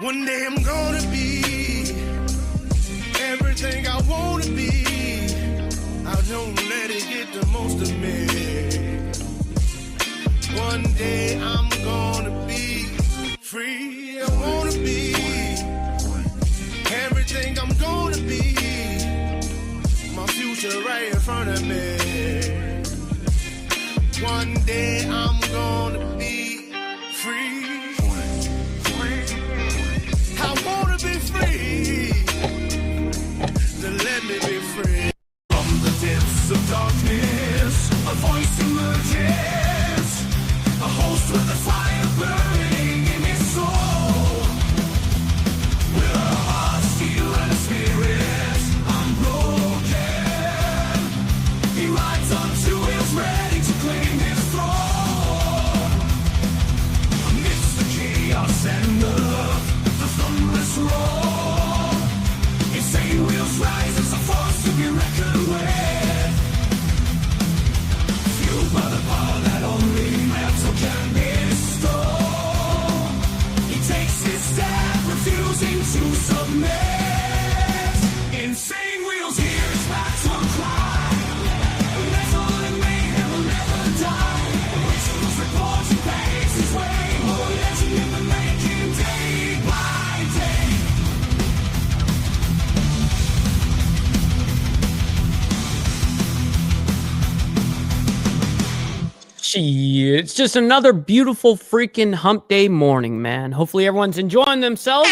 One day I'm gonna be everything I wanna be. I don't let it get the most of me. One day I'm gonna be free. I wanna be everything I'm gonna be. My future right in front of me. One day I'm gonna be free. I wanna be free. Then let me be free. From the depths of darkness, a voice emerges. A host with a fire burning in his soul. With a heart, steel, and a spirit unbroken. He rides on two wheels, ready to claim his throne. Amidst the chaos and the thunderous roar, insane wheels rise as a force to be reckoned with. Fueled by the power that only metal can bestow, he takes his stand, refusing to submit. Insane wheels hear his battle cry. Metal and mayhem will never die. Rituals reports he paves his way. More legend in the making, day by day. Gee, it's just another beautiful freaking hump day morning, man. Hopefully everyone's enjoying themselves.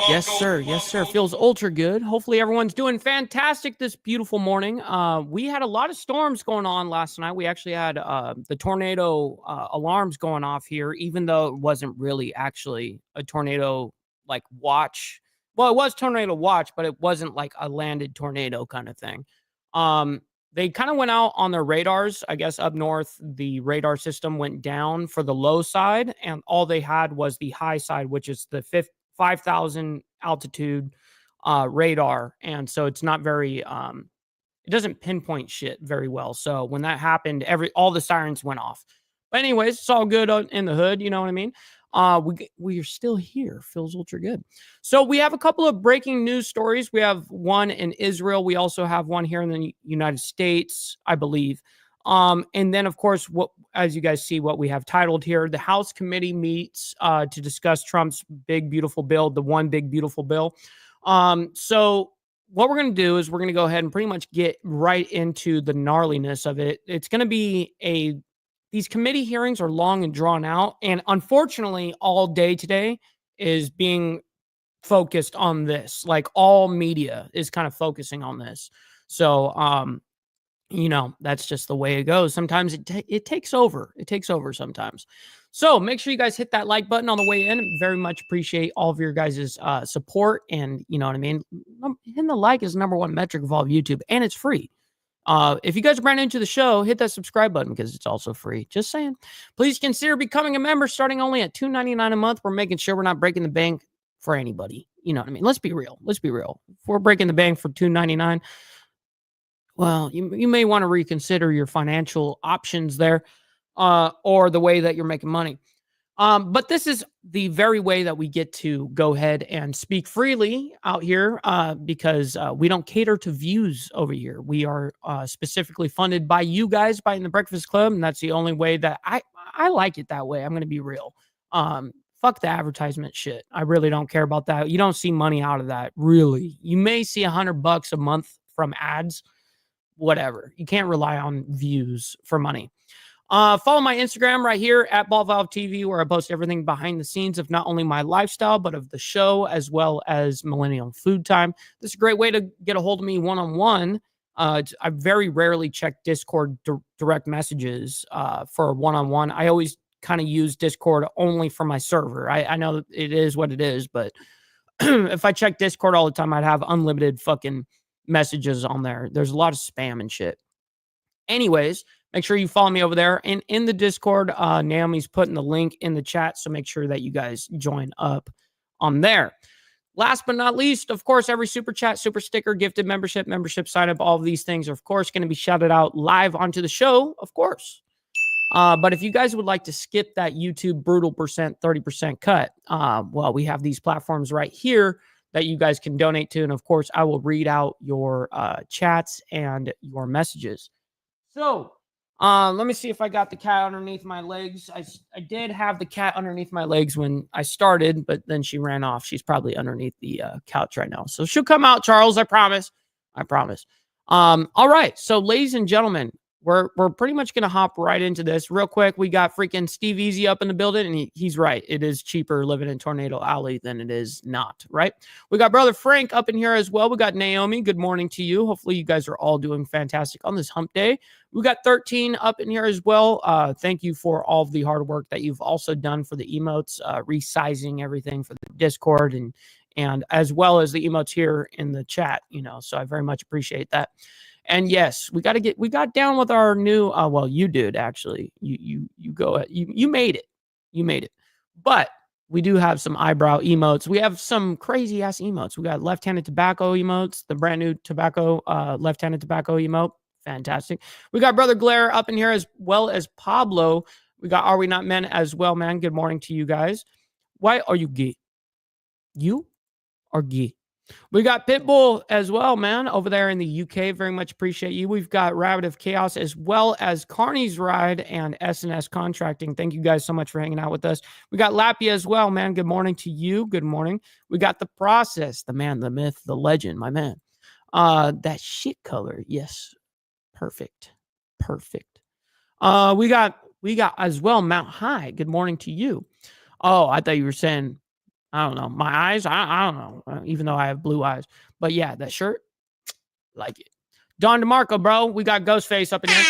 Yes, sir. Yes, sir. Feels ultra good. Hopefully everyone's doing fantastic this beautiful morning. We had a lot of storms going on last night. We actually had the tornado alarms going off here, even though it wasn't really actually a tornado like watch. Well, it was tornado watch, but it wasn't like a landed tornado kind of thing. They kind of went out on their radars. I guess up north, the radar system went down for the low side, and all they had was the high side, which is the 5,000 altitude radar. And so it's not very, it doesn't pinpoint shit very well. So when that happened, all the sirens went off. But anyways, it's all good in the hood. You know what I mean? We are still here. Feels ultra good. So we have a couple of breaking news stories. We have one in Israel. We also have one here in the United States, I believe. And then, of course, as you guys see, what we have titled here, the House committee meets to discuss Trump's big, beautiful bill, the one big, beautiful bill. So what we're going to do is we're going to go ahead and pretty much get right into the gnarliness of it. It's going to be these committee hearings are long and drawn out. And unfortunately, all day today is being focused on this. Like all media is kind of focusing on this. So, that's just the way it goes. Sometimes it takes over. It takes over sometimes. So make sure you guys hit that like button on the way in. Very much appreciate all of your guys' support. And you know what I mean? Hitting the like is the number one metric of all of YouTube, and it's free. If you guys are brand new to the show, hit that subscribe button because it's also free. Just saying. Please consider becoming a member starting only at $2.99 a month. We're making sure we're not breaking the bank for anybody. You know what I mean? Let's be real. Let's be real. If we're breaking the bank for $2.99, well, you may want to reconsider your financial options there or the way that you're making money. But this is the very way that we get to go ahead and speak freely out here because we don't cater to views over here. We are specifically funded by you guys, by the Breakfast Club, and that's the only way that I like it that way. I'm going to be real. Fuck the advertisement shit. I really don't care about that. You don't see money out of that, really. You may see $100 a month from ads, whatever. You can't rely on views for money. Follow my Instagram right here at BallValveTV, where I post everything behind the scenes of not only my lifestyle, but of the show, as well as Millennial Food Time. This is a great way to get a hold of me one-on-one. I very rarely check Discord direct messages for a one-on-one. I always kind of use Discord only for my server. I know it is what it is, but if I check Discord all the time, I'd have unlimited fucking messages on there. There's a lot of spam and shit. Anyways, make sure you follow me over there. And in the Discord, Naomi's putting the link in the chat, so make sure that you guys join up on there. Last but not least, of course, every super chat, super sticker, gifted membership sign up, all of these things are, of course, going to be shouted out live onto the show, of course. But if you guys would like to skip that YouTube brutal percent 30% cut, well, we have these platforms right here that you guys can donate to. And of course, I will read out your chats and your messages. So let me see if I got the cat underneath my legs. I did have the cat underneath my legs when I started, but then she ran off. She's probably underneath the couch right now. So she'll come out, Charles. I promise. I promise. All right. So, ladies and gentlemen, we're pretty much going to hop right into this real quick. We got freaking Steve Easy up in the building, and he's right. It is cheaper living in Tornado Alley than it is not, right? We got brother Frank up in here as well. We got Naomi. Good morning to you. Hopefully you guys are all doing fantastic on this hump day. We got 13 up in here as well. Thank you for all of the hard work that you've also done for the emotes, resizing everything for the Discord and as well as the emotes here in the chat, so I very much appreciate that. And yes, we got down with our new, well, you did actually, you made it, but we do have some eyebrow emotes. We have some crazy ass emotes. We got left-handed tobacco emotes, the brand new tobacco, left-handed tobacco emote. Fantastic. We got brother Glare up in here as well as Pablo. We got Are We Not Men as well, man. Good morning to you guys. Why are you gay? You are gay. We got Pitbull as well, man, over there in the UK. Very much appreciate you. We've got Rabbit of Chaos as well as Carney's Ride and S&S Contracting. Thank you guys so much for hanging out with us. We got Lappy as well, man. Good morning to you. Good morning. We got The Process, the man, the myth, the legend, my man. That shit color. Yes. Perfect. We got as well Mount High. Good morning to you. Oh, I thought you were saying, I don't know, my eyes. I don't know, even though I have blue eyes. But yeah, that shirt, like it. Don DeMarco, bro. We got Ghostface up in here.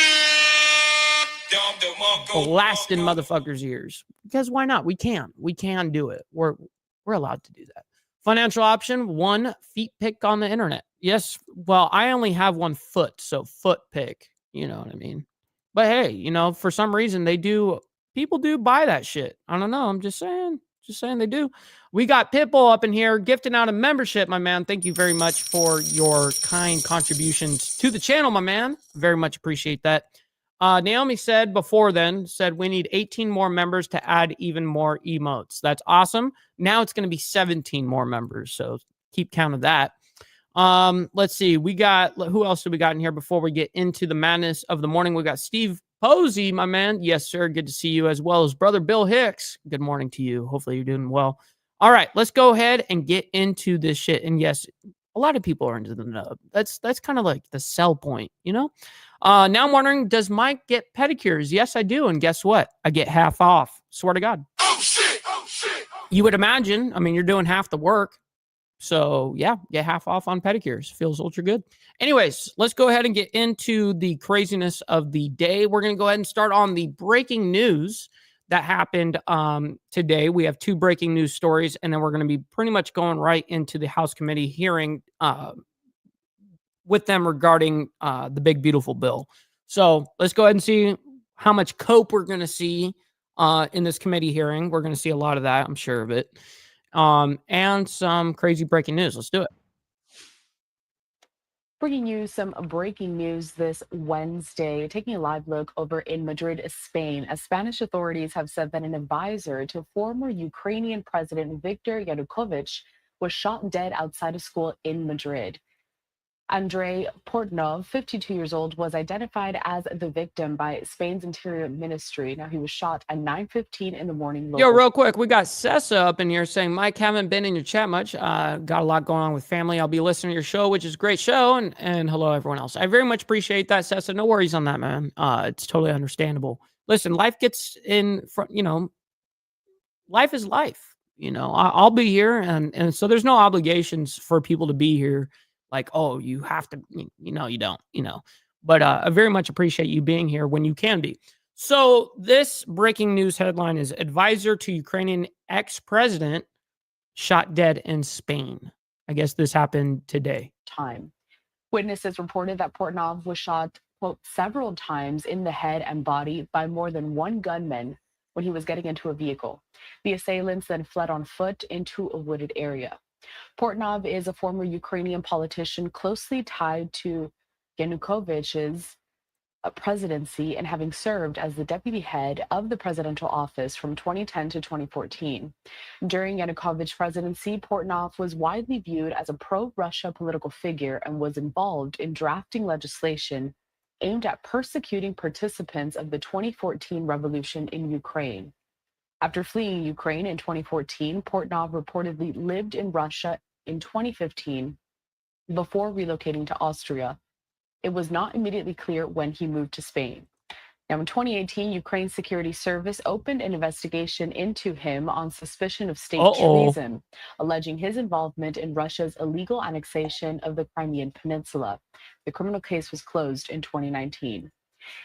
Blasting motherfuckers' ears. Because why not? We can do it. We're allowed to do that. Financial option, 1 feet pick on the internet. Yes. Well, I only have 1 foot, so foot pick. You know what I mean? But hey, for some reason people do buy that shit. I don't know. I'm just saying they do. We got Pitbull up in here gifting out a membership, my man. Thank you very much for your kind contributions to the channel, my man. Very much appreciate that. Naomi said we need 18 more members to add even more emotes. That's awesome. Now it's going to be 17 more members. So keep count of that. Let's see. Who else do we got in here before we get into the madness of the morning? We got Steve Posey, my man. Yes, sir. Good to see you, as well as brother Bill Hicks. Good morning to you. Hopefully you're doing well. All right, let's go ahead and get into this shit. And yes, a lot of people are into the nub. That's kind of like the sell point, Now I'm wondering, does Mike get pedicures? Yes, I do. And guess what? I get half off. Swear to God. Oh shit! You would imagine. I mean, you're doing half the work. So yeah, get half off on pedicures. Feels ultra good. Anyways, let's go ahead and get into the craziness of the day. We're going to go ahead and start on the breaking news that happened today. We have 2 breaking news stories, and then we're going to be pretty much going right into the House committee hearing with them regarding the big, beautiful bill. So let's go ahead and see how much cope we're going to see in this committee hearing. We're going to see a lot of that, I'm sure of it. And some crazy breaking news. Let's do it. Bringing you some breaking news this Wednesday, taking a live look over in Madrid, Spain, as Spanish authorities have said that an advisor to former Ukrainian President Viktor Yanukovych was shot dead outside a school in Madrid. Andrei Portnov, 52 years old, was identified as the victim by Spain's Interior Ministry. Now, he was shot at 9:15 in the morning. Yo, real quick, we got Sessa up in here saying, Mike, haven't been in your chat much. Got a lot going on with family. I'll be listening to your show, which is a great show. And hello, everyone else. I very much appreciate that, Sessa. No worries on that, man. It's totally understandable. Listen, life gets in front, life is life. I'll be here. And so there's no obligations for people to be here. Like, oh, you have to, you don't, but I very much appreciate you being here when you can be. So this breaking news headline is advisor to Ukrainian ex-president shot dead in Spain. I guess this happened today. Witnesses reported that Portnov was shot, quote, several times in the head and body by more than 1 gunman when he was getting into a vehicle. The assailants then fled on foot into a wooded area. Portnov is a former Ukrainian politician closely tied to Yanukovych's presidency and having served as the deputy head of the presidential office from 2010 to 2014. During Yanukovych's presidency, Portnoy was widely viewed as a pro-Russia political figure and was involved in drafting legislation aimed at persecuting participants of the 2014 revolution in Ukraine. After fleeing Ukraine in 2014, Portnoy reportedly lived in Russia in 2015 before relocating to Austria. It was not immediately clear when he moved to Spain. Now, in 2018, Ukraine's security service opened an investigation into him on suspicion of state treason, alleging his involvement in Russia's illegal annexation of the Crimean Peninsula. The criminal case was closed in 2019.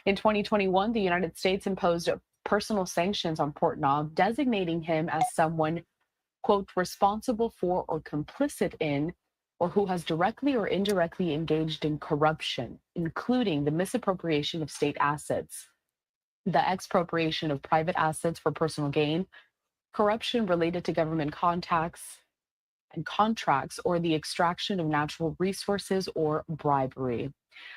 In 2021, the United States imposed personal sanctions on Portnoy, designating him as someone, quote, responsible for or complicit in, or who has directly or indirectly engaged in corruption, including the misappropriation of state assets, the expropriation of private assets for personal gain, corruption related to government contacts and contracts, or the extraction of natural resources or bribery.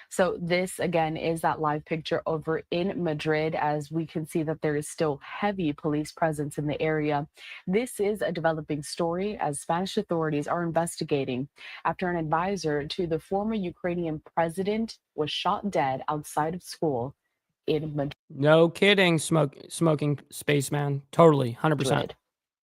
So this, again, is that live picture over in Madrid, as we can see that there is still heavy police presence in the area. This is a developing story as Spanish authorities are investigating after an advisor to the former Ukrainian president was shot dead outside of school in Madrid. No kidding, smoking spaceman. Totally, 100%.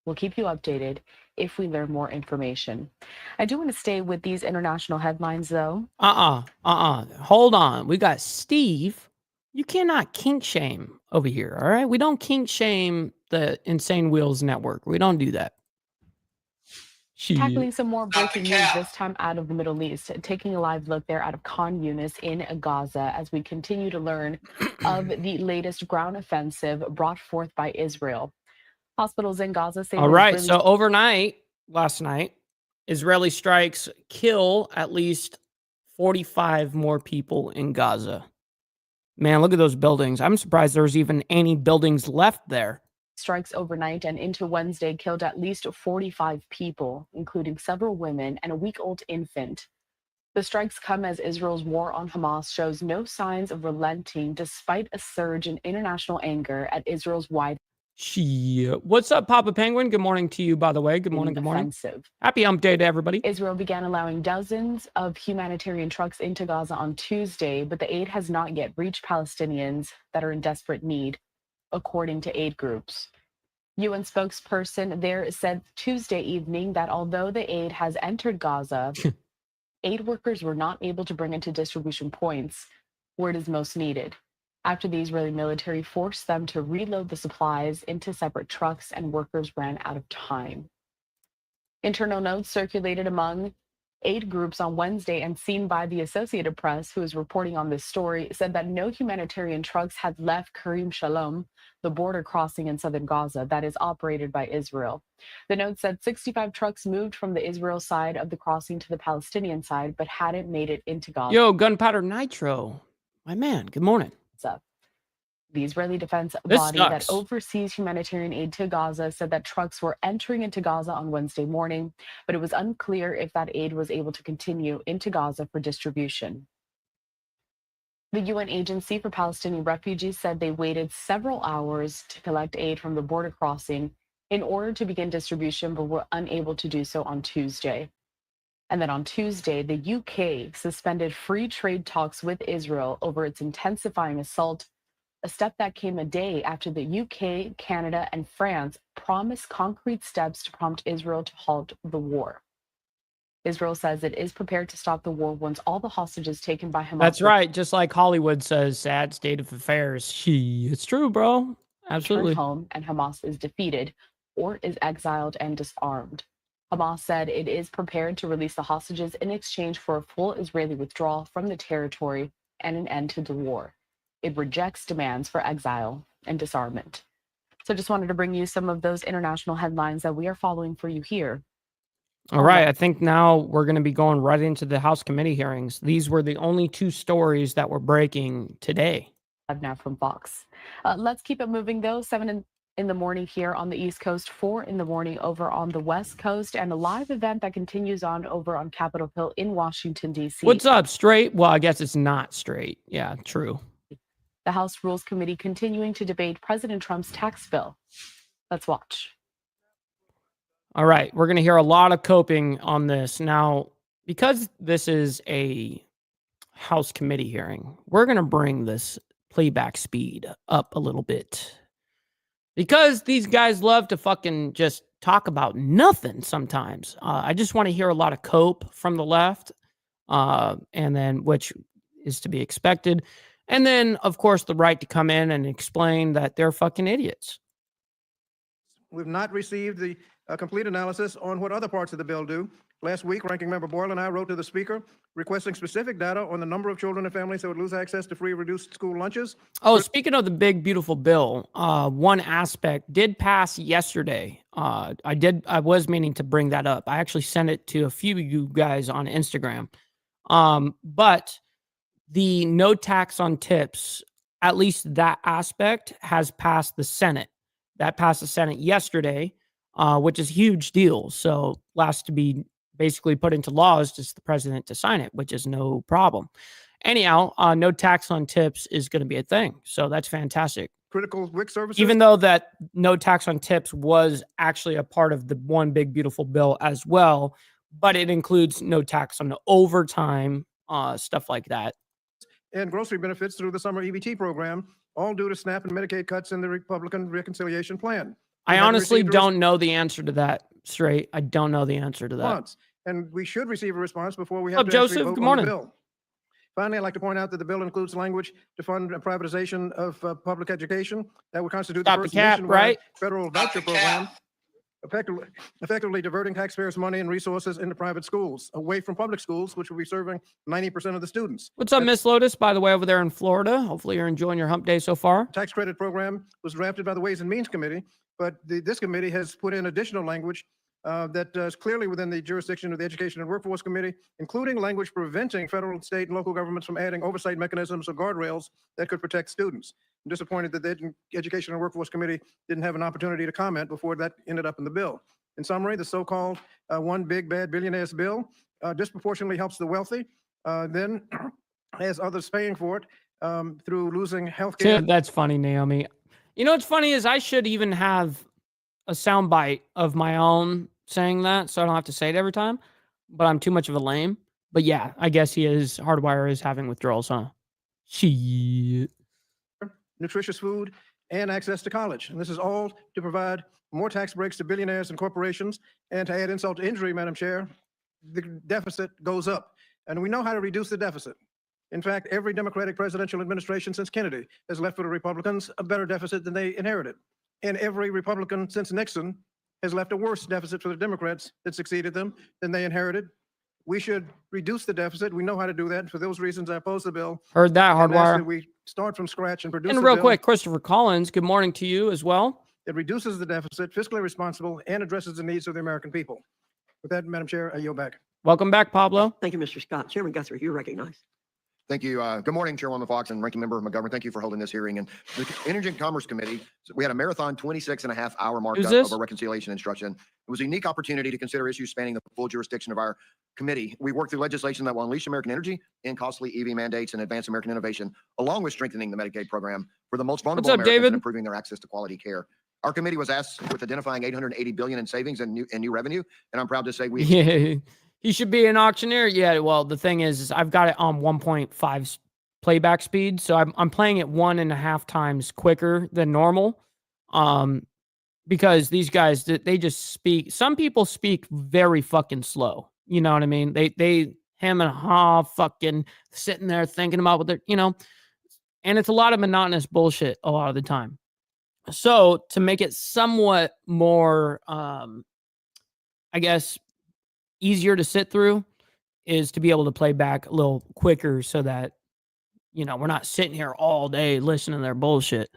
We'll keep you updated if we learn more information. I do want to stay with these international headlines, though. Hold on. We got Steve. You cannot kink shame over here, all right? We don't kink shame the Insane Wheels Network. We don't do that. Tackling some more breaking news, this time out of the Middle East, taking a live look there out of Khan Yunis in Gaza as we continue to learn of the latest ground offensive brought forth by Israel. Hospitals in Gaza say. All right. So overnight, last night, Israeli strikes kill at least 45 more people in Gaza. Man, look at those buildings. I'm surprised there's even any buildings left there. Strikes overnight and into Wednesday killed at least 45 people, including several women and a week-old infant. The strikes come as Israel's war on Hamas shows no signs of relenting despite a surge in international anger at Israel's wide. What's up, Papa Penguin? Good morning to you, by the way. Good morning. Good morning. Happy hump day to everybody. Israel began allowing dozens of humanitarian trucks into Gaza on Tuesday, but the aid has not yet reached Palestinians that are in desperate need, according to aid groups. UN spokesperson there said Tuesday evening that although the aid has entered Gaza, aid workers were not able to bring it to distribution points where it is most needed, after the Israeli military forced them to reload the supplies into separate trucks and workers ran out of time. Internal notes circulated among aid groups on Wednesday and seen by the Associated Press, who is reporting on this story, said that no humanitarian trucks had left Karim Shalom, the border crossing in southern Gaza that is operated by Israel. The note said 65 trucks moved from the Israel side of the crossing to the Palestinian side, but hadn't made it into Gaza. Yo, Gunpowder Nitro. My man, good morning. The Israeli defense body that oversees humanitarian aid to Gaza said that trucks were entering into Gaza on Wednesday morning, but it was unclear if that aid was able to continue into Gaza for distribution. The UN Agency for Palestinian Refugees said they waited several hours to collect aid from the border crossing in order to begin distribution, but were unable to do so on Tuesday. And then on Tuesday, the UK suspended free trade talks with Israel over its intensifying assault, a step that came a day after the UK, Canada, and France promised concrete steps to prompt Israel to halt the war. Israel says it is prepared to stop the war once all the hostages taken by Hamas. That's right. Just like Hollywood says, sad state of affairs. It's true, bro. Absolutely. Return home and Hamas is defeated or is exiled and disarmed. Hamas said it is prepared to release the hostages in exchange for a full Israeli withdrawal from the territory and an end to the war. It rejects demands for exile and disarmament. So just wanted to bring you some of those international headlines that we are following for you here. All right. I think now we're going to be going right into the House committee hearings. These were the only two stories that were breaking today. Now from Fox. Let's keep it moving, though. 7 in the morning here on the East Coast, 4 in the morning over on the West Coast, and a live event that continues on over on Capitol Hill in Washington, D.C. What's up, straight? Well, I guess it's not straight. Yeah, true. The House Rules Committee continuing to debate President Trump's tax bill. Let's watch. All right, we're going to hear a lot of coping on this. Now, because this is a House committee hearing, we're going to bring this playback speed up a little bit. Because these guys love to fucking just talk about nothing sometimes. I just want to hear a lot of cope from the left, and then which is to be expected. And then, of course, the right to come in and explain that they're fucking idiots. We've not received the complete analysis on what other parts of the bill do. Last week, Ranking Member Boyle and I wrote to the Speaker requesting specific data on the number of children and families that would lose access to free reduced school lunches. Oh, speaking of the big, beautiful bill, one aspect did pass yesterday. I was meaning to bring that up. I actually sent it to a few of you guys on Instagram. But the no tax on tips, at least that aspect, has passed the Senate. That passed the Senate yesterday, which is a huge deal. So last to be basically put into law is just the president to sign it, which is no problem. Anyhow, no tax on tips is going to be a thing. So that's fantastic. Critical WIC services. Even though that no tax on tips was actually a part of the one big, beautiful bill as well, but it includes no tax on the overtime, stuff like that. And grocery benefits through the summer EBT program, all due to SNAP and Medicaid cuts in the Republican reconciliation plan. I honestly don't know the answer to that straight. I don't know the answer to that. And we should receive a response before we have to Joseph, actually vote good on the morning. bill. Finally, I'd like to point out that the bill includes language to fund privatization of public education that would constitute Stop the the first cap, nationwide right? federal voucher program, effectively diverting taxpayers' money and resources into private schools, away from public schools, which will be serving 90% of the students. What's up, Miss Lotus, by the way, over there in Florida? Hopefully you're enjoying your hump day so far. Tax credit program was drafted by the Ways and Means Committee, but this committee has put in additional language that is clearly within the jurisdiction of the Education and Workforce Committee, including language preventing federal, state, and local governments from adding oversight mechanisms or guardrails that could protect students. I'm disappointed that the Education and Workforce Committee didn't have an opportunity to comment before that ended up in the bill. In summary, the so-called one big bad billionaires bill disproportionately helps the wealthy, then has others paying for it through losing health care. That's funny, Naomi. You know what's funny is I should even have a soundbite of my own saying that, so I don't have to say it every time, but I'm too much of a lame. But yeah, I guess Hardwire is having withdrawals, huh? Shit. Nutritious food, and access to college. And this is all to provide more tax breaks to billionaires and corporations. And to add insult to injury, Madam Chair, the deficit goes up. And we know how to reduce the deficit. In fact, every Democratic presidential administration since Kennedy has left for the Republicans a better deficit than they inherited. And every Republican since Nixon has left a worse deficit for the Democrats that succeeded them than they inherited. We should reduce the deficit. We know how to do that. And for those reasons, I oppose the bill. Heard that, And ask Hardwire. that we start from scratch and produce And a real bill quick, Christopher Collins, good morning to you as well. that reduces the deficit, fiscally responsible, and addresses the needs of the American people. With that, Madam Chair, I yield back. Welcome back, Pablo. Thank you, Mr. Scott. Chairman Guthrie, you're recognized. Thank you. Good morning, Chairwoman Fox and Ranking Member McGovern. Thank you for holding this hearing. And the Energy and Commerce Committee, we had a marathon 26.5-hour markup this? of our reconciliation instruction. It was a unique opportunity to consider issues spanning the full jurisdiction of our committee. We worked through legislation that will unleash American energy and costly EV mandates and advance American innovation, along with strengthening the Medicaid program for the most vulnerable up, Americans David? and improving their access to quality care. Our committee was asked with identifying $880 billion in savings and new revenue, and I'm proud to say we. Yeah, he should be an auctioneer. Yeah, well, the thing is I've got it on 1.5 playback speed, so I'm playing it 1.5 times quicker than normal. Because these guys, they just speak. Some people speak very fucking slow. You know what I mean? They hem and haw, fucking sitting there thinking about what they're, and it's a lot of monotonous bullshit a lot of the time. So to make it somewhat more, I guess, easier to sit through is to be able to play back a little quicker so that, we're not sitting here all day listening to their bullshit.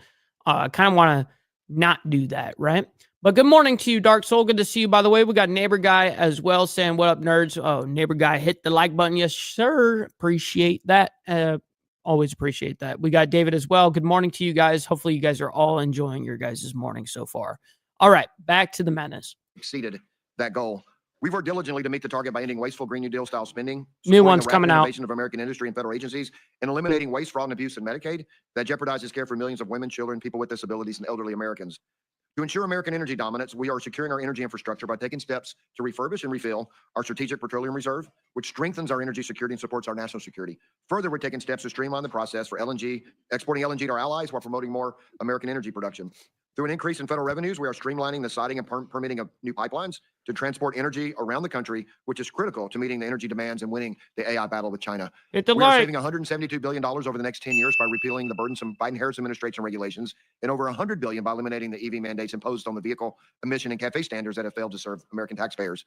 I kind of want to not do that, right? But good morning to you, Dark Soul. Good to see you, by the way. We got Neighbor Guy as well saying, what up, nerds? Oh, Neighbor Guy, hit the like button. Yes, sir. Appreciate that. Always appreciate that. We got David as well. Good morning to you guys. Hopefully you guys are all enjoying your guys' morning so far. All right, back to the madness. Exceeded that goal. We've worked diligently to meet the target by ending wasteful Green New Deal style spending, New supporting ones the rapid coming out. innovation of American industry and federal agencies, and eliminating waste, fraud, and abuse in Medicaid that jeopardizes care for millions of women, children, people with disabilities, and elderly Americans. To ensure American energy dominance, we are securing our energy infrastructure by taking steps to refurbish and refill our strategic petroleum reserve, which strengthens our energy security and supports our national security. Further, we're taking steps to streamline the process for LNG, exporting LNG to our allies while promoting more American energy production. Through an increase in federal revenues, we are streamlining the siting and permitting of new pipelines to transport energy around the country, which is critical to meeting the energy demands and winning the AI battle with China. Hit the We are like. saving $172 billion over the next 10 years by repealing the burdensome Biden-Harris administration regulations and over $100 billion by eliminating the EV mandates imposed on the vehicle emission and CAFE standards that have failed to serve American taxpayers.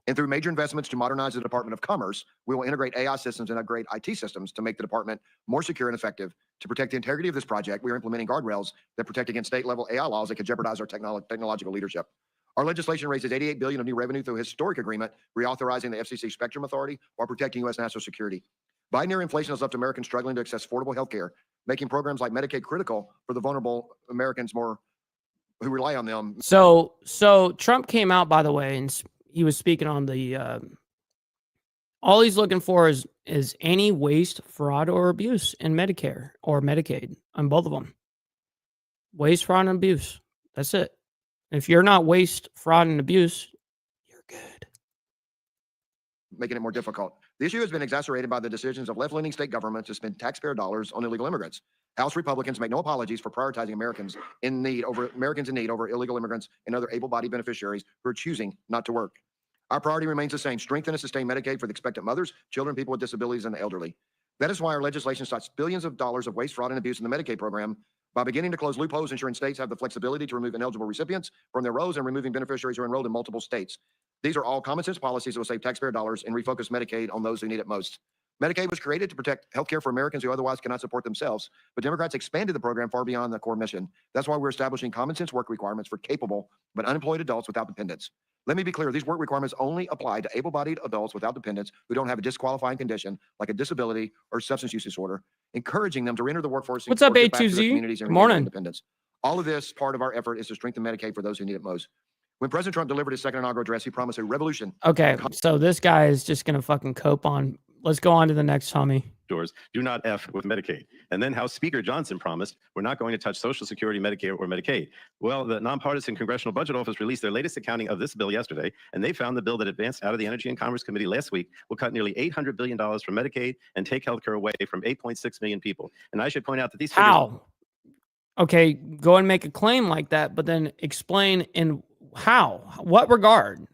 And through major investments to modernize the Department of Commerce, we will integrate AI systems and upgrade IT systems to make the department more secure and effective. To protect the integrity of this project, we are implementing guardrails that protect against state-level AI laws that could jeopardize our technological leadership. Our legislation raises $88 billion of new revenue through a historic agreement, reauthorizing the FCC Spectrum Authority while protecting U.S. national security. Biden-era inflation has left Americans struggling to access affordable health care, making programs like Medicaid critical for the vulnerable Americans who rely on them. So Trump came out, by the way, and he was speaking on the all he's looking for is any waste, fraud, or abuse in Medicare or Medicaid on both of them. Waste, fraud, and abuse. That's it. If you're not waste, fraud, and abuse, you're good. Making it more difficult. The issue has been exacerbated by the decisions of left-leaning state governments to spend taxpayer dollars on illegal immigrants. House Republicans make no apologies for prioritizing Americans in need over illegal immigrants and other able-bodied beneficiaries who are choosing not to work. Our priority remains the same: strengthen and sustain Medicaid for the expectant mothers, children, people with disabilities, and the elderly. That is why our legislation stops billions of dollars of waste, fraud, and abuse in the Medicaid program by beginning to close loopholes, ensuring states have the flexibility to remove ineligible recipients from their rolls and removing beneficiaries who are enrolled in multiple states. These are all common sense policies that will save taxpayer dollars and refocus Medicaid on those who need it most. Medicaid was created to protect healthcare for Americans who otherwise cannot support themselves, but Democrats expanded the program far beyond the core mission. That's why we're establishing common sense work requirements for capable but unemployed adults without dependents. Let me be clear, these work requirements only apply to able-bodied adults without dependents who don't have a disqualifying condition like a disability or substance use disorder, encouraging them to re-enter the workforce. What's up, or get back to their A2Z? communities and Good regain their morning. independence. All of this part of our effort is to strengthen Medicaid for those who need it most. When President Trump delivered his second inaugural address, he promised a revolution. Okay, so this guy is just gonna fucking cope on. Let's go on to the next, homie. Doors do not F with Medicaid. And then House Speaker Johnson promised, we're not going to touch Social Security, Medicare, or Medicaid. Well, the nonpartisan Congressional Budget Office released their latest accounting of this bill yesterday, and they found the bill that advanced out of the Energy and Commerce Committee last week will cut nearly $800 billion from Medicaid and take healthcare away from 8.6 million people. And I should point out that these figures— How? Okay, go and make a claim like that, but then explain in how, what regard.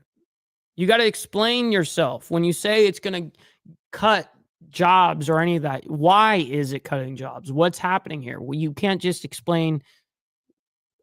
You got to explain yourself when you say it's going to cut jobs or any of that. Why is it cutting jobs? What's happening here? Well, you can't just explain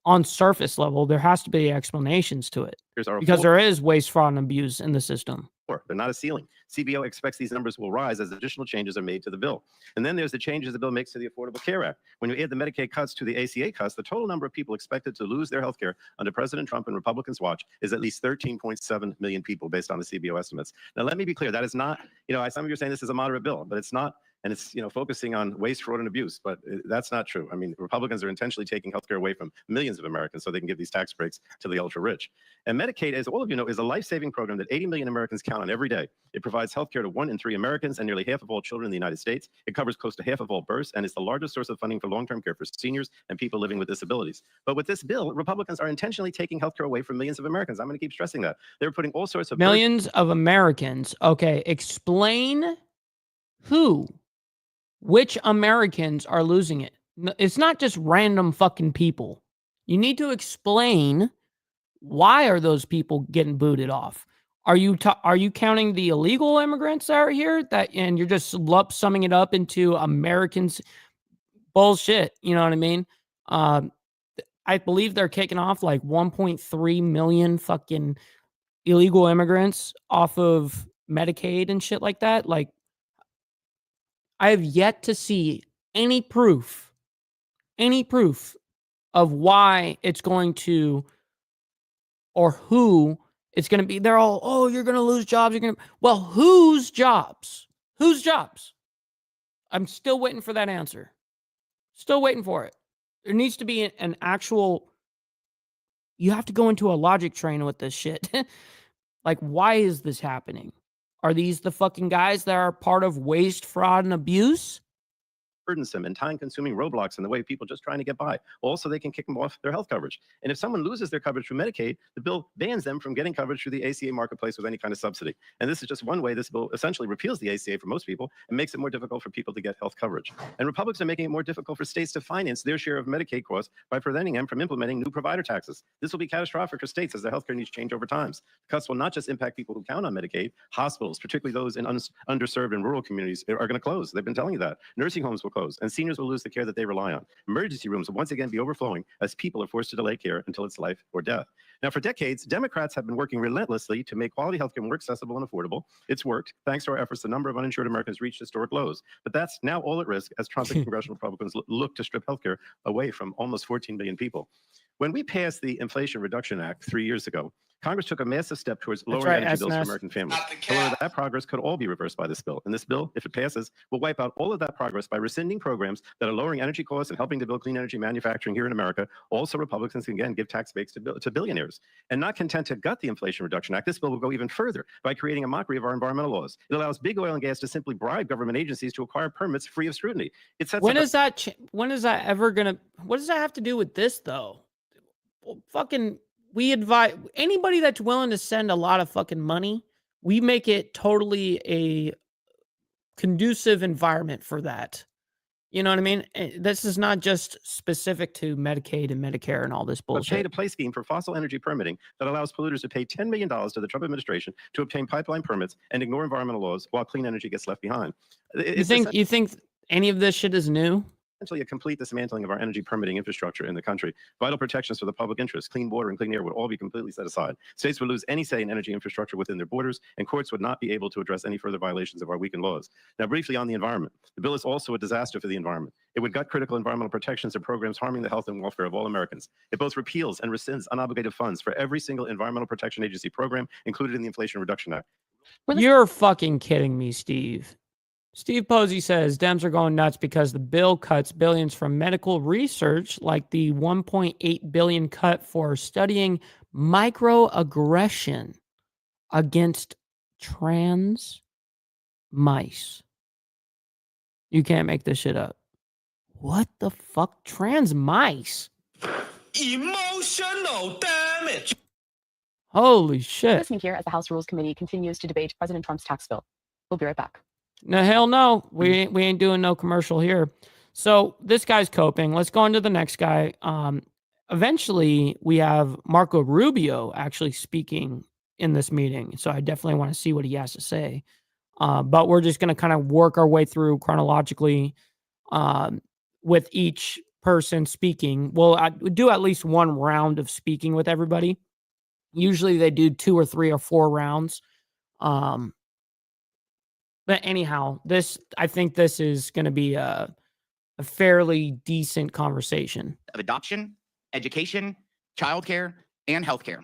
on surface level. There has to be explanations to it because there is waste, fraud, and abuse in the system. They're not a ceiling. CBO expects these numbers will rise as additional changes are made to the bill. And then there's the changes the bill makes to the Affordable Care Act. When you add the Medicaid cuts to the ACA cuts, the total number of people expected to lose their health care under President Trump and Republicans' watch is at least 13.7 million people based on the CBO estimates. Now, let me be clear. That is not, some of you are saying this is a moderate bill, but it's not. And it's, focusing on waste, fraud, and abuse, but that's not true. I mean, Republicans are intentionally taking healthcare away from millions of Americans so they can give these tax breaks to the ultra-rich. And Medicaid, as all of you know, is a life-saving program that 80 million Americans count on every day. It provides healthcare to 1 in 3 Americans and nearly half of all children in the United States. It covers close to half of all births, and it's the largest source of funding for long-term care for seniors and people living with disabilities. But with this bill, Republicans are intentionally taking healthcare away from millions of Americans. I'm going to keep stressing that. They're putting all sorts of millions of Americans. Okay, explain who. Which Americans are losing it? It's not just random fucking people. You need to explain why are those people getting booted off? Are you counting the illegal immigrants that are here and you're just summing it up into Americans? Bullshit. You know what I mean? I believe they're kicking off like 1.3 million fucking illegal immigrants off of Medicaid and shit like that. Like, I have yet to see any proof of why it's going to, or who it's going to be. They're all, oh, you're going to lose jobs. Well, whose jobs? Whose jobs? I'm still waiting for that answer. Still waiting for it. There needs to be an actual, you have to go into a logic train with this shit. Like, why is this happening? Are these the fucking guys that are part of waste, fraud, and abuse? Burdensome and time-consuming roadblocks in the way of people just trying to get by. Also, they can kick them off their health coverage. And if someone loses their coverage through Medicaid, the bill bans them from getting coverage through the ACA marketplace with any kind of subsidy. And this is just one way this bill essentially repeals the ACA for most people and makes it more difficult for people to get health coverage. And Republicans are making it more difficult for states to finance their share of Medicaid costs by preventing them from implementing new provider taxes. This will be catastrophic for states as their healthcare needs change over time. The cuts will not just impact people who count on Medicaid. Hospitals, particularly those in underserved and rural communities, are going to close. They've been telling you that. Nursing homes will close, and seniors will lose the care that they rely on. Emergency rooms will once again be overflowing as people are forced to delay care until it's life or death. Now, for decades, Democrats have been working relentlessly to make quality healthcare more accessible and affordable. It's worked. Thanks to our efforts, the number of uninsured Americans reached historic lows. But that's now all at risk as Trump and congressional Republicans look to strip healthcare away from almost 14 million people. When we passed the Inflation Reduction Act 3 years ago, Congress took a massive step towards lowering energy bills for American families. However, that progress could all be reversed by this bill. And this bill, if it passes, will wipe out all of that progress by rescinding programs that are lowering energy costs and helping to build clean energy manufacturing here in America. Also, Republicans can again give tax breaks to billionaires. And not content to gut the Inflation Reduction Act, this bill will go even further by creating a mockery of our environmental laws. It allows big oil and gas to simply bribe government agencies to acquire permits free of scrutiny. It sets when is that ever gonna? What does that have to do with this though? Well, fucking, we advise anybody that's willing to send a lot of fucking money, we make it totally a conducive environment for that. You know what I mean? This is not just specific to Medicaid and Medicare and all this bullshit. A pay-to-play scheme for fossil energy permitting that allows polluters to pay $10 million to the Trump administration to obtain pipeline permits and ignore environmental laws while clean energy gets left behind. You think any of this shit is new? Essentially a complete dismantling of our energy permitting infrastructure in the country. Vital protections for the public interest, clean water and clean air would all be completely set aside. States would lose any say in energy infrastructure within their borders, and courts would not be able to address any further violations of our weakened laws. Now, briefly on the environment. The bill is also a disaster for the environment. It would gut critical environmental protections and programs harming the health and welfare of all Americans. It both repeals and rescinds unobligated funds for every single environmental protection agency program included in the Inflation Reduction Act. You're fucking kidding me, Steve. Steve Posey says Dems are going nuts because the bill cuts billions from medical research, like the $1.8 billion cut for studying microaggression against trans mice. You can't make this shit up. What the fuck? Trans mice? Emotional damage. Holy shit. Listening here as the House Rules Committee continues to debate President Trump's tax bill. We'll be right back. No, hell no. We ain't doing no commercial here. So this guy's coping. Let's go on to the next guy. Eventually, we have Marco Rubio actually speaking in this meeting. So I definitely want to see what he has to say. But we're just going to kind of work our way through chronologically with each person speaking. We'll do at least one round of speaking with everybody. Usually they do 2 or 3 or 4 rounds. But anyhow, I think this is going to be a fairly decent conversation. Of adoption, education, childcare, and healthcare.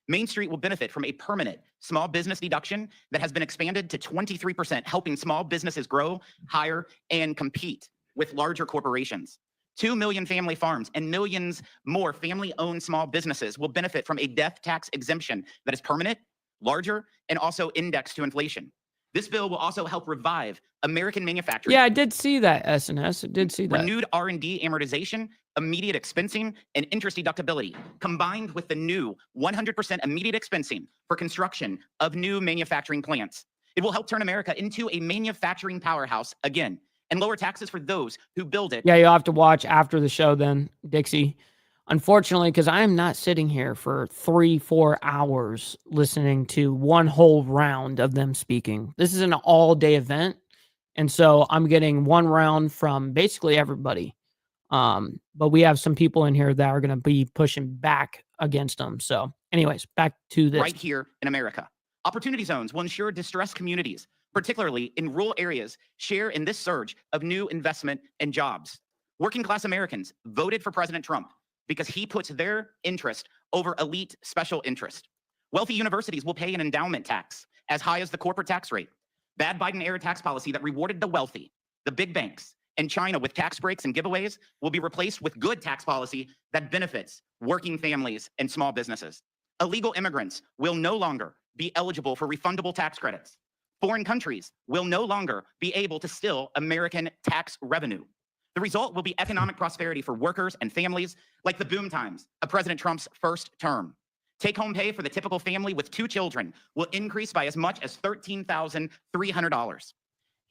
Main Street will benefit from a permanent small business deduction that has been expanded to 23%, helping small businesses grow, hire, and compete with larger corporations. 2 million family farms and millions more family-owned small businesses will benefit from a death tax exemption that is permanent, larger, and also indexed to inflation. This bill will also help revive American manufacturing. Yeah, I did see that, SNS. I did see that. Renewed R&D amortization, immediate expensing, and interest deductibility, combined with the new 100% immediate expensing for construction of new manufacturing plants. It will help turn America into a manufacturing powerhouse again and lower taxes for those who build it. Yeah, you'll have to watch after the show then, Dixie. Unfortunately, because I am not sitting here for 3-4 hours listening to one whole round of them speaking. This is an all-day event, and so I'm getting one round from basically everybody. But we have some people in here that are going to be pushing back against them. So anyways, back to this. Right here in America. Opportunity zones will ensure distressed communities, particularly in rural areas, share in this surge of new investment and jobs. Working-class Americans voted for President Trump because he puts their interest over elite special interest. Wealthy universities will pay an endowment tax as high as the corporate tax rate. Bad Biden-era tax policy that rewarded the wealthy, the big banks, and China with tax breaks and giveaways will be replaced with good tax policy that benefits working families and small businesses. Illegal immigrants will no longer be eligible for refundable tax credits. Foreign countries will no longer be able to steal American tax revenue. The result will be economic prosperity for workers and families like the boom times of President Trump's first term. Take-home pay for the typical family with 2 children will increase by as much as $13,300.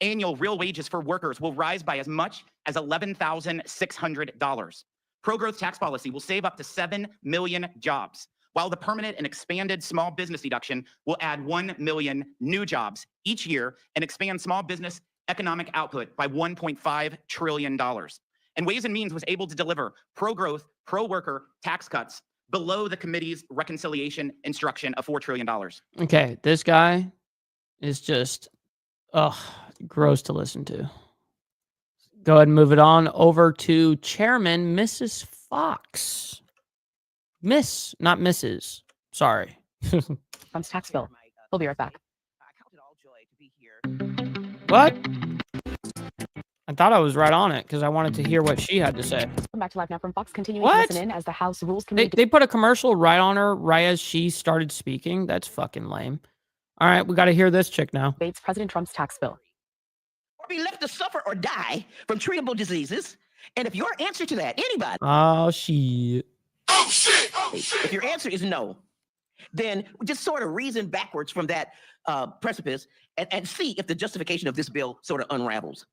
Annual real wages for workers will rise by as much as $11,600. Pro-growth tax policy will save up to 7 million jobs, while the permanent and expanded small business deduction will add 1 million new jobs each year and expand small business economic output by $1.5 trillion. And Ways and Means was able to deliver pro-growth, pro-worker tax cuts below the committee's reconciliation instruction of $4 trillion. Okay, this guy is just, gross to listen to. Go ahead and move it on over to Chairman Mrs. Fox. Miss, not Mrs. Sorry. Trump's tax bill. We'll be right back. What? I thought I was right on it because I wanted to hear what she had to say. Welcome back to Live Now from Fox. Continuing What? to listen in as the House Rules They, Committee they put a commercial right on her right as she started speaking. That's fucking lame. All right, we got to hear this chick now. debates President Trump's tax bill. Or be left to suffer or die from treatable diseases. And if your answer to that, anybody, Oh, shit. Oh shit! Oh shit! if your answer is no, then just sort of reason backwards from that precipice and see if the justification of this bill sort of unravels.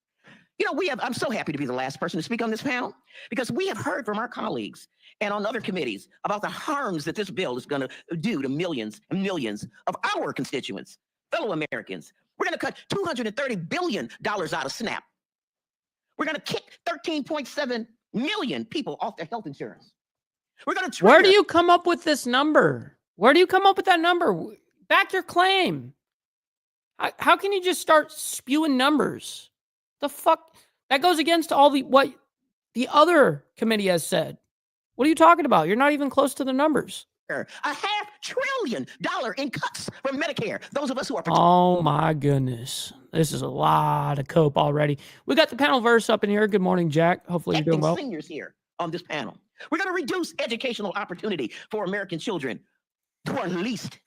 You know, I'm so happy to be the last person to speak on this panel because we have heard from our colleagues and on other committees about the harms that this bill is going to do to millions and millions of our constituents, fellow Americans. We're going to cut $230 billion out of SNAP. We're going to kick 13.7 million people off their health insurance. We're going to Where do you come up with this number? Where do you come up with that number? Back your claim. How can you just start spewing numbers? The fuck? That goes against all what the other committee has said. What are you talking about? You're not even close to the numbers. $500 billion in cuts from Medicare. Those of us who are Oh my goodness. This is a lot of cope already. We got the panel verse up in here. Good morning, Jack. Hopefully you're doing well. seniors here on this panel. We're going to reduce educational opportunity for American children who are least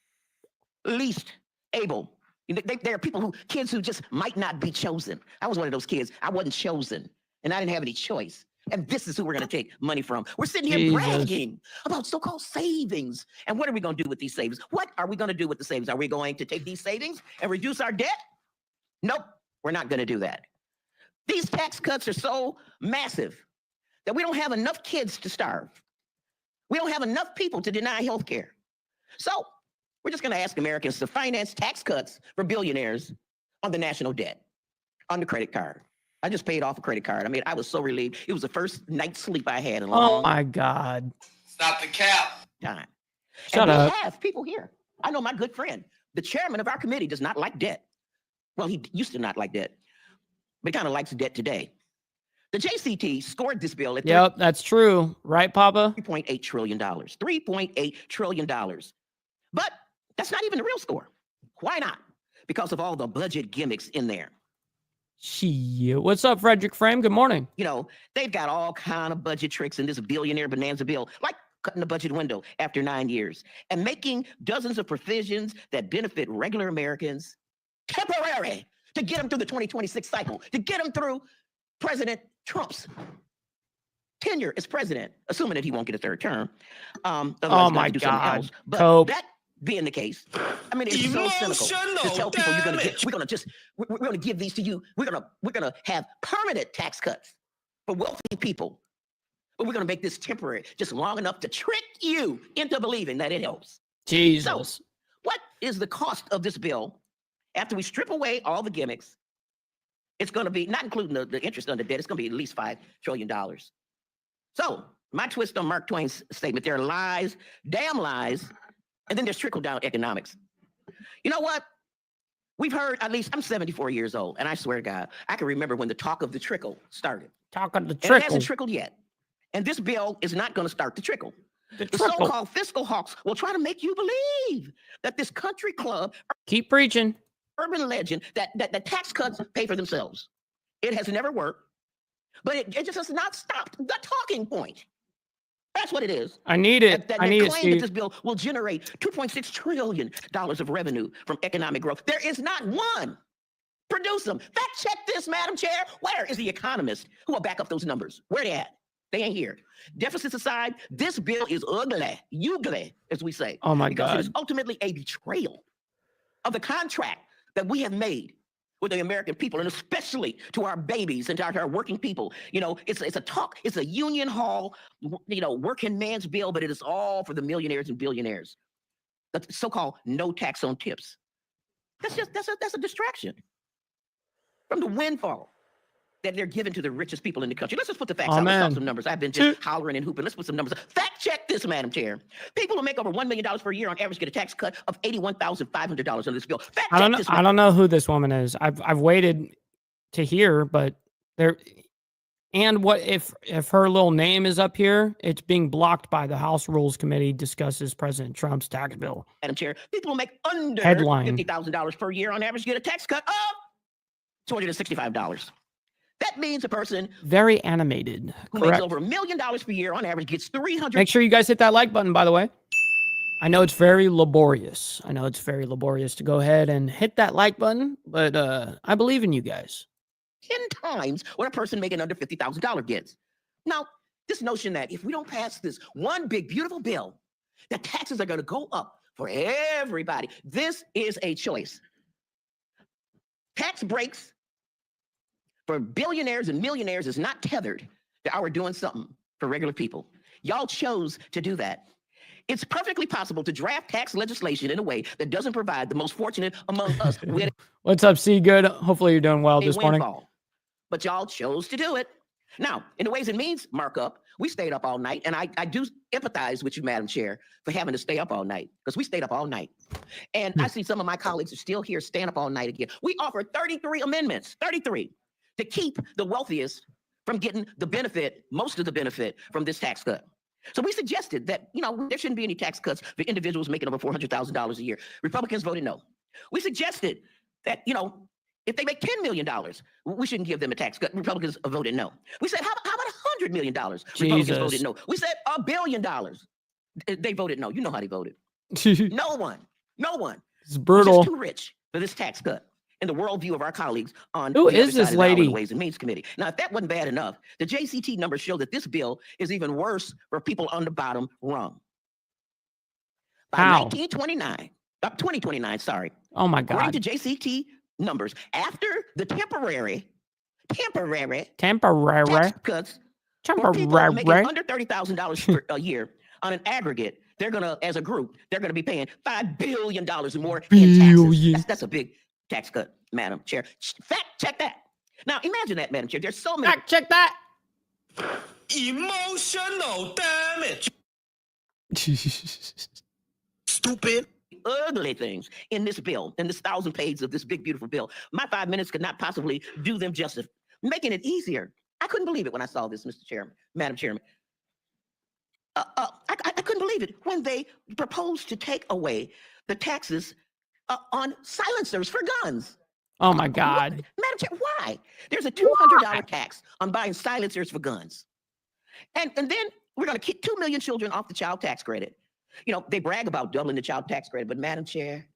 able. There are kids who just might not be chosen. I was one of those kids. I wasn't chosen, and I didn't have any choice. And this is who we're going to take money from. We're sitting here bragging about so-called savings. And what are we going to do with these savings? What are we going to do with the savings? Are we going to take these savings and reduce our debt? Nope, we're not going to do that. These tax cuts are so massive that we don't have enough kids to starve. We don't have enough people to deny health care. So we're just going to ask Americans to finance tax cuts for billionaires on the national debt, on the credit card. I just paid off a credit card. I mean, I was so relieved. It was the first night's sleep I had in a long Oh my God. Stop the cap. time. Shut and up. we have people here. I know my good friend, the chairman of our committee, does not like debt. Well, he used to not like debt, but he kind of likes debt today. The JCT scored this bill at Yep, that's true. Right, Papa? $3.8 trillion. $3.8 trillion. But that's not even the real score. Why not? Because of all the budget gimmicks in there. Shit. What's up, Frederick Frame? Good morning. You know, they've got all kind of budget tricks in this billionaire bonanza bill, like cutting the budget window after 9 years and making dozens of provisions that benefit regular Americans temporary to get them through the 2026 cycle, to get them through President Trump's tenure as president, assuming that he won't get a third term. Oh my God. But Cope. that being the case, I mean, it's so cynical to tell people we're gonna give these to you. We're gonna have permanent tax cuts for wealthy people, but we're gonna make this temporary, just long enough to trick you into believing that it helps. Jesus. So, what is the cost of this bill after we strip away all the gimmicks? It's going to be, not including the interest on the debt, it's going to be at least $5 trillion. So, my twist on Mark Twain's statement, there are lies, damn lies, and then there's trickle-down economics. You know what? We've heard, at least I'm 74 years old, and I swear to God, I can remember when the talk of the trickle started. Talk of the And it trickle. hasn't trickled yet. And this bill is not going to start the trickle. The The trickle. so-called fiscal hawks will try to make you believe that this country club, Keep preaching. urban legend, that tax cuts pay for themselves. It has never worked, but it just has not stopped the talking point. That's what it is. I need it. That I need it, claim that Steve. this bill will generate $2.6 trillion of revenue from economic growth. There is not one. Produce them. Fact check this, Madam Chair. Where is the economist who will back up those numbers? Where they at? They ain't here. Deficits aside, this bill is ugly, as we say. Oh my because God. it is ultimately a betrayal of the contract that we have made with the American people, and especially to our babies and to our working people. You know, it's a union hall, working man's bill, but it is all for the millionaires and billionaires. The so-called no tax on tips. That's a distraction from the windfall that they're giving to the richest people in the country. Let's just put the facts out. Let's talk some numbers. I've been just hollering and hooping. Let's put some numbers. Fact check this, Madam Chair. People who make over $1 million per year on average get a tax cut of $81,500 under this bill. Fact I don't check know. this. I don't know who this woman is. I've waited to hear, but there. And what if her little name is up here? It's being blocked by the House Rules Committee. Discusses President Trump's tax bill. Madam Chair, people who make under Headline. $50,000 per year on average get a tax cut of $265. That means a person Very animated. who makes Correct. over $1 million per year on average gets $300. Make sure you guys hit that like button, by the way. I know it's very laborious. To go ahead and hit that like button, but I believe in you guys. 10 times what a person making under $50,000 gets. Now, this notion that if we don't pass this one big, beautiful bill, that taxes are going to go up for everybody. This is a choice. Tax breaks for billionaires and millionaires is not tethered to our doing something for regular people. Y'all chose to do that. It's perfectly possible to draft tax legislation in a way that doesn't provide the most fortunate among us with What's up, C? Good. Hopefully you're doing well a this morning. windfall. But y'all chose to do it. Now, in the Ways and Means markup, we stayed up all night, and I do empathize with you, Madam Chair, for having to stay up all night, because we stayed up all night. And I see some of my colleagues are still here staying up all night again. We offered 33 amendments, 33, to keep the wealthiest from getting the benefit, most of the benefit from this tax cut. So we suggested that, there shouldn't be any tax cuts for individuals making over $400,000 a year. Republicans voted no. We suggested that, if they make $10 million, we shouldn't give them a tax cut. Republicans voted no. We said, how about $100 million? Republicans voted no. We said $1 billion. They voted no. You know how they voted. No one. It's brutal. Was just too rich for this tax cut in the worldview of our colleagues on Who the is other this side of the aisle in lady? the Ways and Means Committee. Now, if that wasn't bad enough, the JCT numbers show that this bill is even worse for people on the bottom rung. By How? 2029, sorry. Oh my According God. to JCT numbers, after the temporary Temporary. tax cuts for people making Temporary. under $30,000 a year on an aggregate, they're gonna, as a group, they're gonna be paying $5 billion more in taxes. That's a big tax cut, Madam Chair. Fact check that. Now imagine that, Madam Chair. There's so many. Fact check that. Emotional damage. Stupid. Ugly things in this bill, in this 1,000 pages of this big, beautiful bill. My 5 minutes could not possibly do them justice. Making it easier. I couldn't believe it when I saw this, Mr. Chairman, Madam Chairman. I couldn't believe it when they proposed to take away the taxes on silencers for guns. Oh my God. Madam Chair, why? There's a $200 tax on buying silencers for guns. And then we're going to kick 2 million children off the child tax credit. They brag about doubling the child tax credit, but Madam Chair,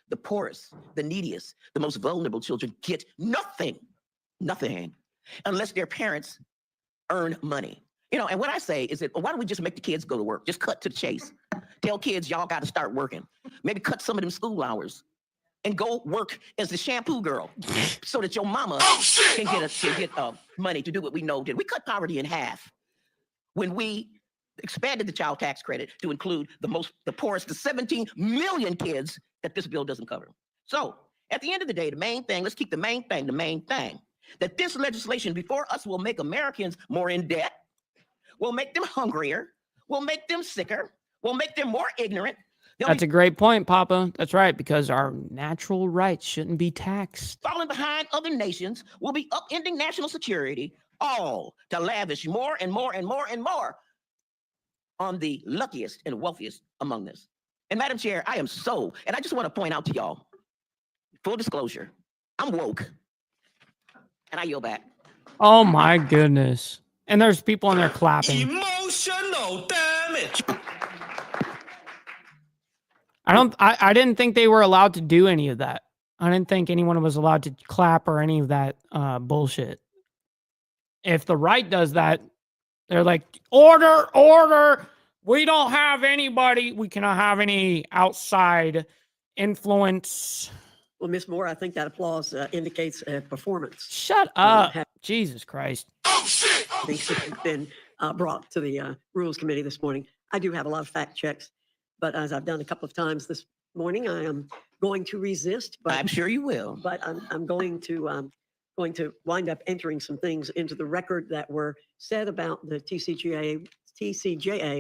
the poorest, the neediest, the most vulnerable children get nothing, unless their parents earn money. And what I say is that why don't we just make the kids go to work? Just cut to the chase. Tell kids y'all got to start working. Maybe cut some of them school hours and go work as the shampoo girl so that your mama can get money to do what we know did. We cut poverty in half when we expanded the child tax credit to include the poorest, the 17 million kids that this bill doesn't cover. So at the end of the day, the main thing, let's keep the main thing, that this legislation before us will make Americans more in debt, will make them hungrier, will make them sicker, will make them more ignorant. That's a great point, Papa. That's right, because our natural rights shouldn't be taxed. Falling behind other nations, will be upending national security, all to lavish more and more and more and more on the luckiest and wealthiest among us. And Madam Chair, and I just want to point out to y'all, full disclosure, I'm woke. And I yield back. Oh my goodness. And there's people in there clapping. Emotional Oh, damn it! I didn't think they were allowed to do any of that. I didn't think anyone was allowed to clap or any of that bullshit. If the right does that, they're like, order, order. We don't have anybody. We cannot have any outside influence. Well, Miss Moore, I think that applause indicates performance. Shut up. Jesus Christ. Oh, shit! Oh, Things that have been brought to the Rules Committee this morning. I do have a lot of fact checks, but as I've done a couple of times this morning, I am going to resist. But I'm sure you will. But I'm going to wind up entering some things into the record that were said about the TCJA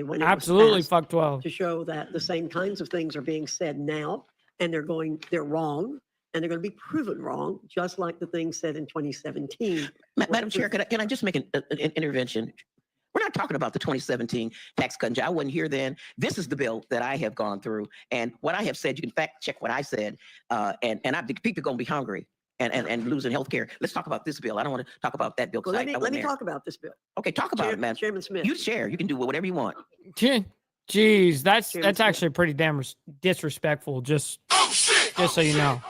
when it Absolutely, was fuck 12. to show that the same kinds of things are being said now, and they're wrong, and they're going to be proven wrong, just like the things said in 2017. Madam Chair, can I just make an intervention? We're not talking about the 2017 tax cut. I wasn't here then. This is the bill that I have gone through. And what I have said, you can fact check what I said. And people are going to be hungry and losing health care. Let's talk about this bill. I don't want to talk about that bill. Well, let me talk about this bill. Okay, talk about it, man. Chairman Smith. You share. You can do whatever you want. Jeez, that's actually pretty damn disrespectful. Just so you know.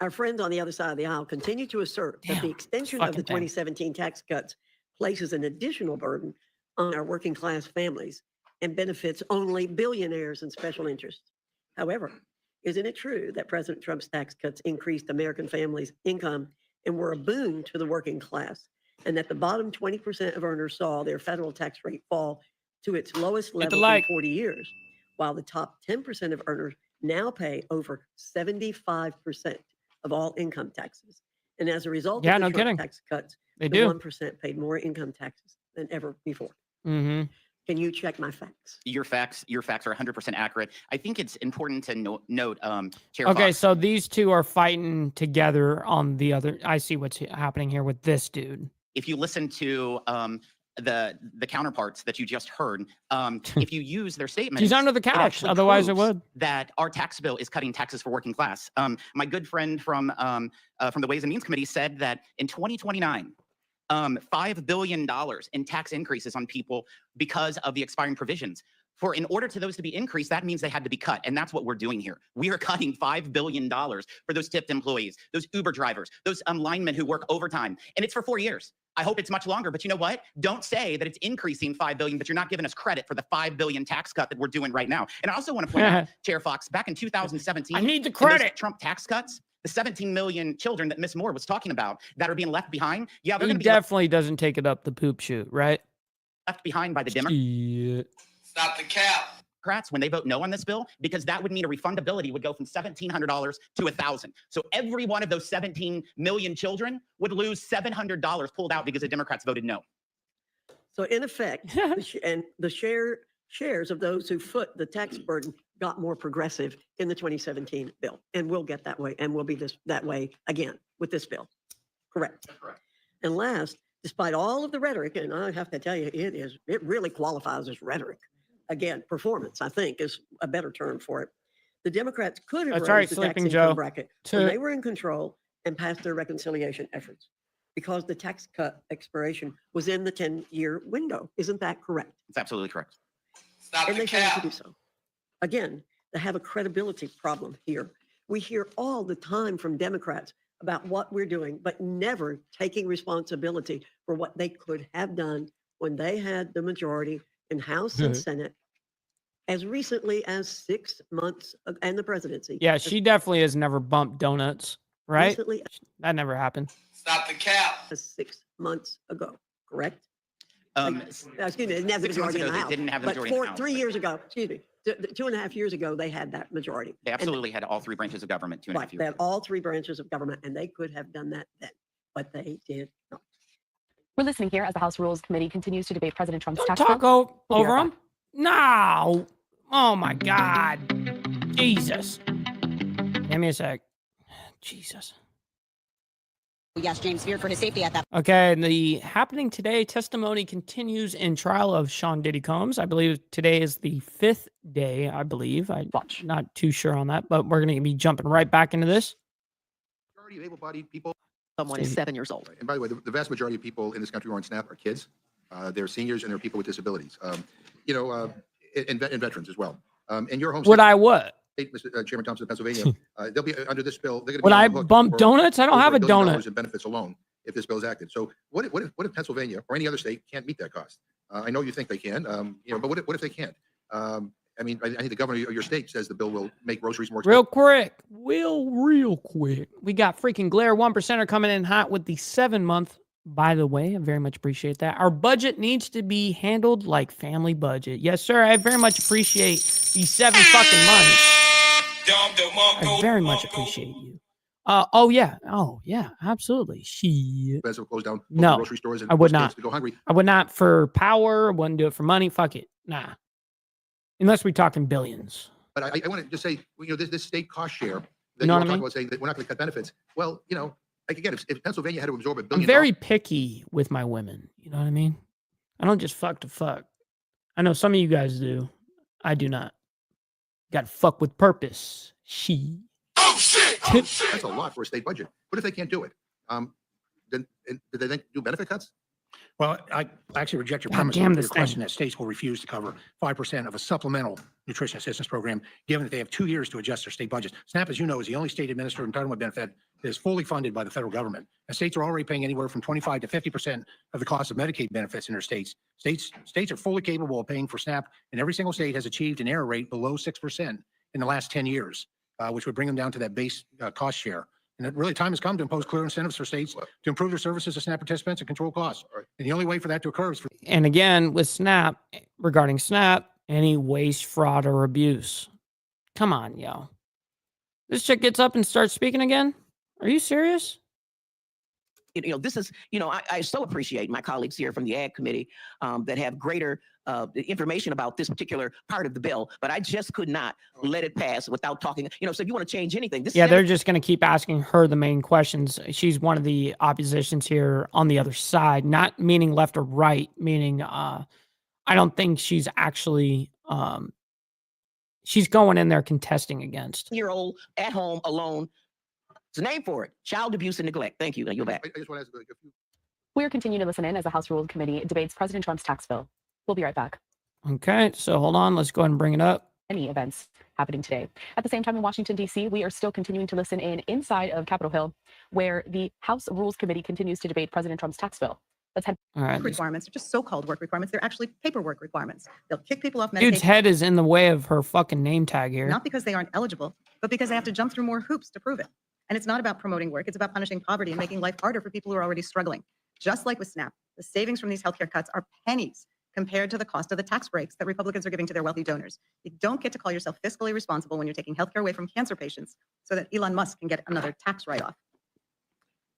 Our friends on the other side of the aisle continue to assert that the extension of the 2017 tax cuts places an additional burden on our working class families and benefits only billionaires and special interests. However, isn't it true that President Trump's tax cuts increased American families' income and were a boon to the working class, and that the bottom 20% of earners saw their federal tax rate fall to its lowest level in 40 years, while the top 10% of earners now pay over 75% of all income taxes? And as a result of the Trump tax cuts, the 1% paid more income taxes than ever before. Mm-hmm. Can you check my facts? Your facts are 100% accurate. I think it's important to note, Chair Okay, Fox. so these two are fighting together on the other. I see what's happening here with this dude. If you listen to the counterparts that you just heard, if you use their statements, he's under the couch. Otherwise, it would. That our tax bill is cutting taxes for working class. My good friend from the Ways and Means Committee said that in 2029. $5 billion in tax increases on people because of the expiring provisions. In order to those to be increased, that means they had to be cut. And that's what we're doing here. We are cutting $5 billion for those tipped employees, those Uber drivers, those linemen who work overtime. And it's for 4 years. I hope it's much longer. But you know what? Don't say that it's increasing $5 billion, but you're not giving us credit for the $5 billion tax cut that we're doing right now. And I also want to point out, Chair Fox, back in 2017, I need the credit. Trump tax cuts, the 17 million children that Ms. Moore was talking about that are being left behind. Yeah, they're he going to be definitely doesn't take it up the poop chute, right? left behind by the Democrats. Stop the cap. When they vote no on this bill, because that would mean a refundability would go from $1,700 to $1,000. So every one of those 17 million children would lose $700 pulled out because the Democrats voted no. So in effect, the shares of those who foot the tax burden got more progressive in the 2017 bill, and we'll get that way, and we'll be that way again with this bill. Correct. That's correct. And last, despite all of the rhetoric, and I have to tell you, it really qualifies as rhetoric. Again, performance, I think, is a better term for it. The Democrats could have raised the tax income bracket when they were in control and passed their reconciliation efforts, because the tax cut expiration was in the 10-year window. Isn't that correct? It's absolutely correct. Stop And the they failed to cap. do so. Again, they have a credibility problem here. We hear all the time from Democrats about what we're doing, but never taking responsibility for what they could have done when they had the majority in House and Senate as recently as 6 months and the presidency. Yeah, she definitely has never bumped donuts, right? Recently, That never happened. Stop the cap. 6 months ago, correct? Excuse me, they didn't have the 6 months majority in ago, the they House. didn't have the But majority in the House. 3 years ago, excuse me, 2.5 years ago, they had that majority. They absolutely had all three branches of government 2.5 Right, years they had all three branches of government, and they could have done that then, but they did not. We're listening here as the House Rules Committee continues to debate President Trump's Don't tax talk bill. over him. No. Oh my God. Jesus. Give me a sec. Jesus. Yes, James feared for his safety at that. Okay, the happening today testimony continues in trial of Sean Diddy Combs. I believe today is the 5th day, I believe. I'm not too sure on that, but we're going to be jumping right back into this. Majority of able-bodied people. Someone is 7 years old. And by the way, the vast majority of people in this country who are on SNAP are kids. They're seniors and they're people with disabilities. you know, and veterans as well. In your home Would I what? state, Mr. Chairman Thompson of Pennsylvania, they'll be under this bill. They're going to be Would on I the hook bump for donuts? I don't over have a $1 billion donut. in benefits alone if this bill is acted. So what if Pennsylvania or any other state can't meet that cost? I know you think they can, you know, but what if they can't? I mean, I think the governor of your state says the bill will make groceries more expensive. Real quick. We got freaking Glare 1%er coming in hot with the 7-month. By the way, I very much appreciate that. Our budget needs to be handled like family budget. Yes, sir. I very much appreciate these 7 fucking months. I very much appreciate you. Oh yeah, absolutely. Shit. Goes down No, grocery stores and I would force not. kids to go hungry. I would not for power. I wouldn't do it for money. Fuck it. Nah. Unless we're talking billions. But I want to just say, you know, this state cost share that You know you what I talk mean? about saying that we're not going to cut benefits. Well, you know, like again, if Pennsylvania had to absorb $1 billion, I'm very picky with my women. You know what I mean? I don't just fuck to fuck. I know some of you guys do. I do not. Got to fuck with purpose. She. Oh shit! Oh shit! That's a lot for a state budget. What if they can't do it? Then did they then do benefit cuts? Well, I actually reject your God premise damn of this your question thing. that states will refuse to cover 5% of a supplemental nutrition assistance program, given that they have 2 years to adjust their state budgets. SNAP, as you know, is the only state administered entitlement benefit that is fully funded by the federal government. And states are already paying anywhere from 25 to 50% of the cost of Medicaid benefits in their states. States are fully capable of paying for SNAP, and every single state has achieved an error rate below 6% in the last 10 years, which would bring them down to that base cost share. And it really time has come to impose clear incentives for states to improve their services to SNAP participants and control costs. And the only way for that to occur is for. And again, with SNAP, regarding SNAP, any waste, fraud, or abuse. Come on, yo. This chick gets up and starts speaking again? Are you serious? You know, this is, you know, I so appreciate my colleagues here from the Ag Committee that have greater information about this particular part of the bill, but I just could not let it pass without talking. You know, so if you want to change anything, this Yeah, is they're just going to keep asking her the main questions. She's one of the oppositions here on the other side, not meaning left or right, meaning I don't think she's actually, she's going in there contesting against. year-old at home alone. It's a name for it. Child abuse and neglect. Thank you. Now you're back. I just want to ask a few. We are continuing to listen in as the House Rules Committee debates President Trump's tax bill. We'll be right back. Okay, so hold on. Let's go ahead and bring it up. Any events happening today. At the same time in Washington, D.C., we are still continuing to listen in inside of Capitol Hill, where the House Rules Committee continues to debate President Trump's tax bill. Let's head. All right. Requirements are just so-called work requirements. They're actually paperwork requirements. They'll kick people off Dude's Medicaid, head is in the way of her fucking name tag here. not because they aren't eligible, but because they have to jump through more hoops to prove it. And it's not about promoting work. It's about punishing poverty and making life harder for people who are already struggling. Just like with SNAP, the savings from these healthcare cuts are pennies compared to the cost of the tax breaks that Republicans are giving to their wealthy donors. You don't get to call yourself fiscally responsible when you're taking healthcare away from cancer patients so that Elon Musk can get another tax write-off.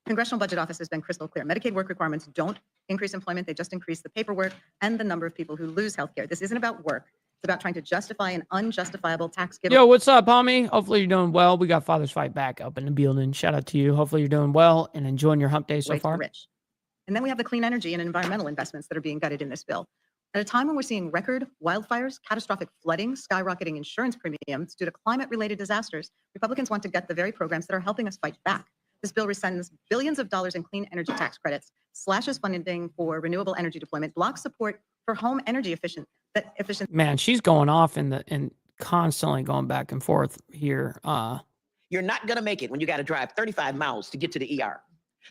Congressional Budget Office has been crystal clear. Medicaid work requirements don't increase employment. They just increase the paperwork and the number of people who lose healthcare. This isn't about work. It's about trying to justify an unjustifiable tax giveaway. Yo, what's up, homie? Hopefully you're doing well. We got Father's Fight back up in the building. Shout out to you. Hopefully you're doing well and enjoying your hump day so Right to the far. rich. And then we have the clean energy and environmental investments that are being gutted in this bill. At a time when we're seeing record wildfires, catastrophic flooding, skyrocketing insurance premiums due to climate-related disasters, Republicans want to gut the very programs that are helping us fight back. This bill rescinds billions of dollars in clean energy tax credits, slashes funding for renewable energy deployment, blocks support for home energy efficient. Man, she's going off and constantly going back and forth here. You're not going to make it when you got to drive 35 miles to get to the ER.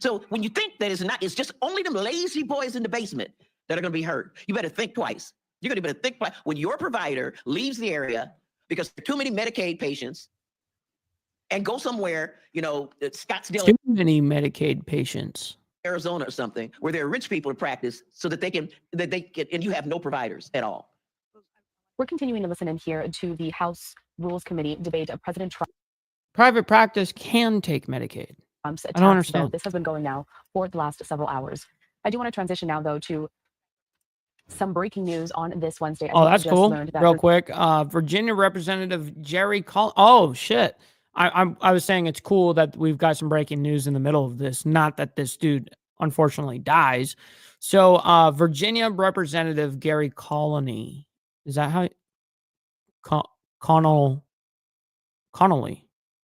So when you think that it's just only them lazy boys in the basement that are going to be hurt, you better think twice. You're going to better think twice. When your provider leaves the area because there are too many Medicaid patients and go somewhere, you know, Scottsdale, Too many Medicaid patients. Arizona or something, where there are rich people to practice so that they can, and you have no providers at all. We're continuing to listen in here to the House Rules Committee debate of President Trump. Private practice can take Medicaid. Trump's I don't tax bill. understand. This has been going now for the last several hours. I do want to transition now, though, to some breaking news on this Wednesday. I Oh, think we that's just cool. learned that Real quick, Virginia Representative Jerry Oh shit! I was saying it's cool that we've got some breaking news in the middle of this. Not that this dude unfortunately dies. So, Virginia Representative Gary Connolly, is that how? Connolly,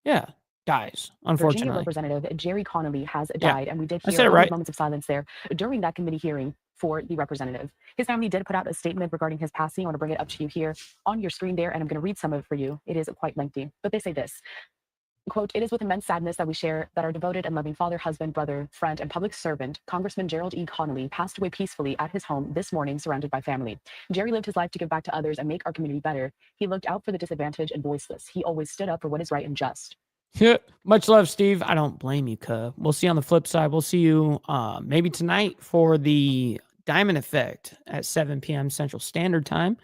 yeah, dies Virginia unfortunately. Representative Jerry Connolly has Yeah, died, and we did I hear said it all these right. moments of silence there during that committee hearing. for the representative. His family did put out a statement regarding his passing. I want to bring it up to you here on your screen there, and I'm going to read some of it for you. It is quite lengthy, but they say this. Quote, "It is with immense sadness that we share that our devoted and loving father, husband, brother, friend, and public servant, Congressman Gerald E. Connolly, passed away peacefully at his home this morning, surrounded by family. Jerry lived his life to give back to others and make our community better. He looked out for the disadvantaged and voiceless. He always stood up for what is right and just." Much love, Steve. I don't blame you, cuz. We'll see you on the flip side. We'll see you maybe tonight for the Diamond Effect at 7 p.m. Central Standard Time.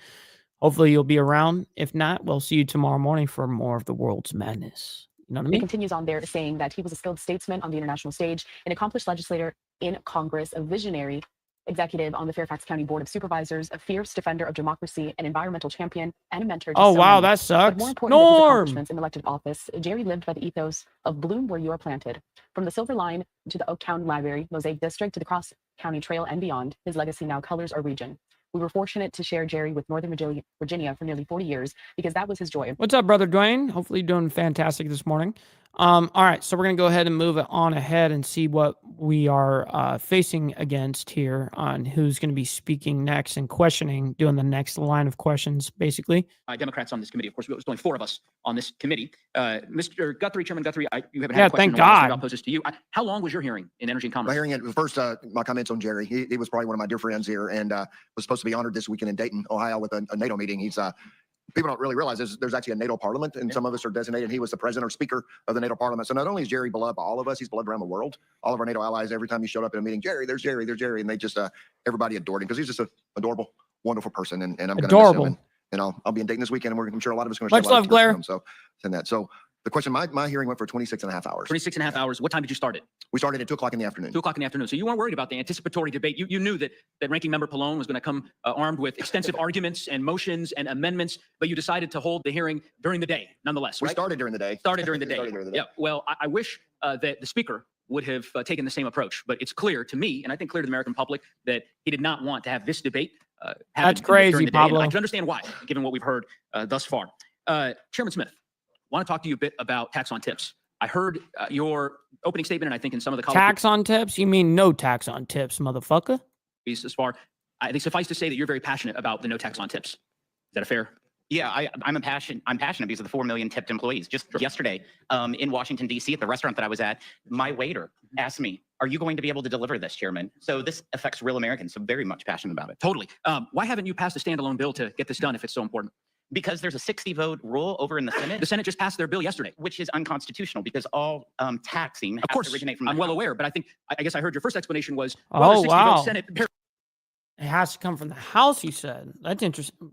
Hopefully you'll be around. If not, we'll see you tomorrow morning for more of the world's madness. You know what I It mean? continues on there saying that he was a skilled statesman on the international stage, an accomplished legislator in Congress, a visionary executive on the Fairfax County Board of Supervisors, a fierce defender of democracy, an environmental champion, and a mentor to Oh, so wow, many. that sucks. But more important than his Norm! accomplishments in elected office, Jerry lived by the ethos of bloom where you are planted. From the Silver Line to the Oak County Library, Mosaic District to the Cross County Trail and beyond, his legacy now colors our region. We were fortunate to share Jerry with Northern Virginia for nearly 40 years because that was his joy. What's up, brother Dwayne? Hopefully you're doing fantastic this morning. All right, so we're going to go ahead and move it on ahead and see what we are facing against here on who's going to be speaking next and questioning, doing the next line of questions, basically. Democrats on this committee. Of course, there's only 4 of us on this committee. Mr. Guthrie, Chairman Guthrie, you haven't had a question thank in a while, so God. I'll pose this to you. How long was your hearing in Energy and Commerce? My hearing, first, my comments on Jerry. He was probably one of my dear friends here and was supposed to be honored this weekend in Dayton, Ohio with a NATO meeting. He's people don't really realize there's actually a NATO parliament, and some of us are designated. He was the president or speaker of the NATO parliament. So not only is Jerry beloved by all of us, he's beloved around the world. All of our NATO allies, every time he showed up in a meeting, Jerry, there's Jerry, there's Jerry. And they just, everybody adored him because he's just an adorable, wonderful person. And I'm going to miss him. And I'll be in Dayton this weekend, and I'm sure a lot of us are going to Much love, Blair. So send that. So the question, my hearing went for 26 and a half hours. 26 and a half hours. What time did you start it? We started at 2 o'clock in the afternoon. 2 o'clock in the afternoon. So you weren't worried about the anticipatory debate. You knew that Ranking Member Pallone was going to come armed with extensive arguments and motions and amendments, but you decided to hold the hearing during the day, nonetheless, right? We started during the day. Started during the day. Yeah. Well, I wish that the speaker would have taken the same approach, but it's clear to me, and I think clear to the American public, that he did not want to have this debate happen. That's crazy, during the day. Pablo. And I can understand why, given what we've heard thus far. Chairman Smith, want to talk to you a bit about tax on tips. I heard your opening statement, and I think in some of the Tax on tips? You mean no tax on tips, motherfucker? As far, I think suffice to say that you're very passionate about the no tax on tips. Is that a fair? Yeah, I'm passionate because of the 4 million tipped employees. Just yesterday in Washington, D.C., at the restaurant that I was at, my waiter asked me, "Are you going to be able to deliver this, Chairman?" So this affects real Americans. So very much passionate about it. Totally. Why haven't you passed a standalone bill to get this done if it's so important? Because there's a 60-vote rule over in the Senate. The Senate just passed their bill yesterday, which is unconstitutional because all taxing has of course to originate from. I'm well aware, but I guess I heard your first explanation was, well, oh wow, Senate. It has to come from the House. You said that's interesting.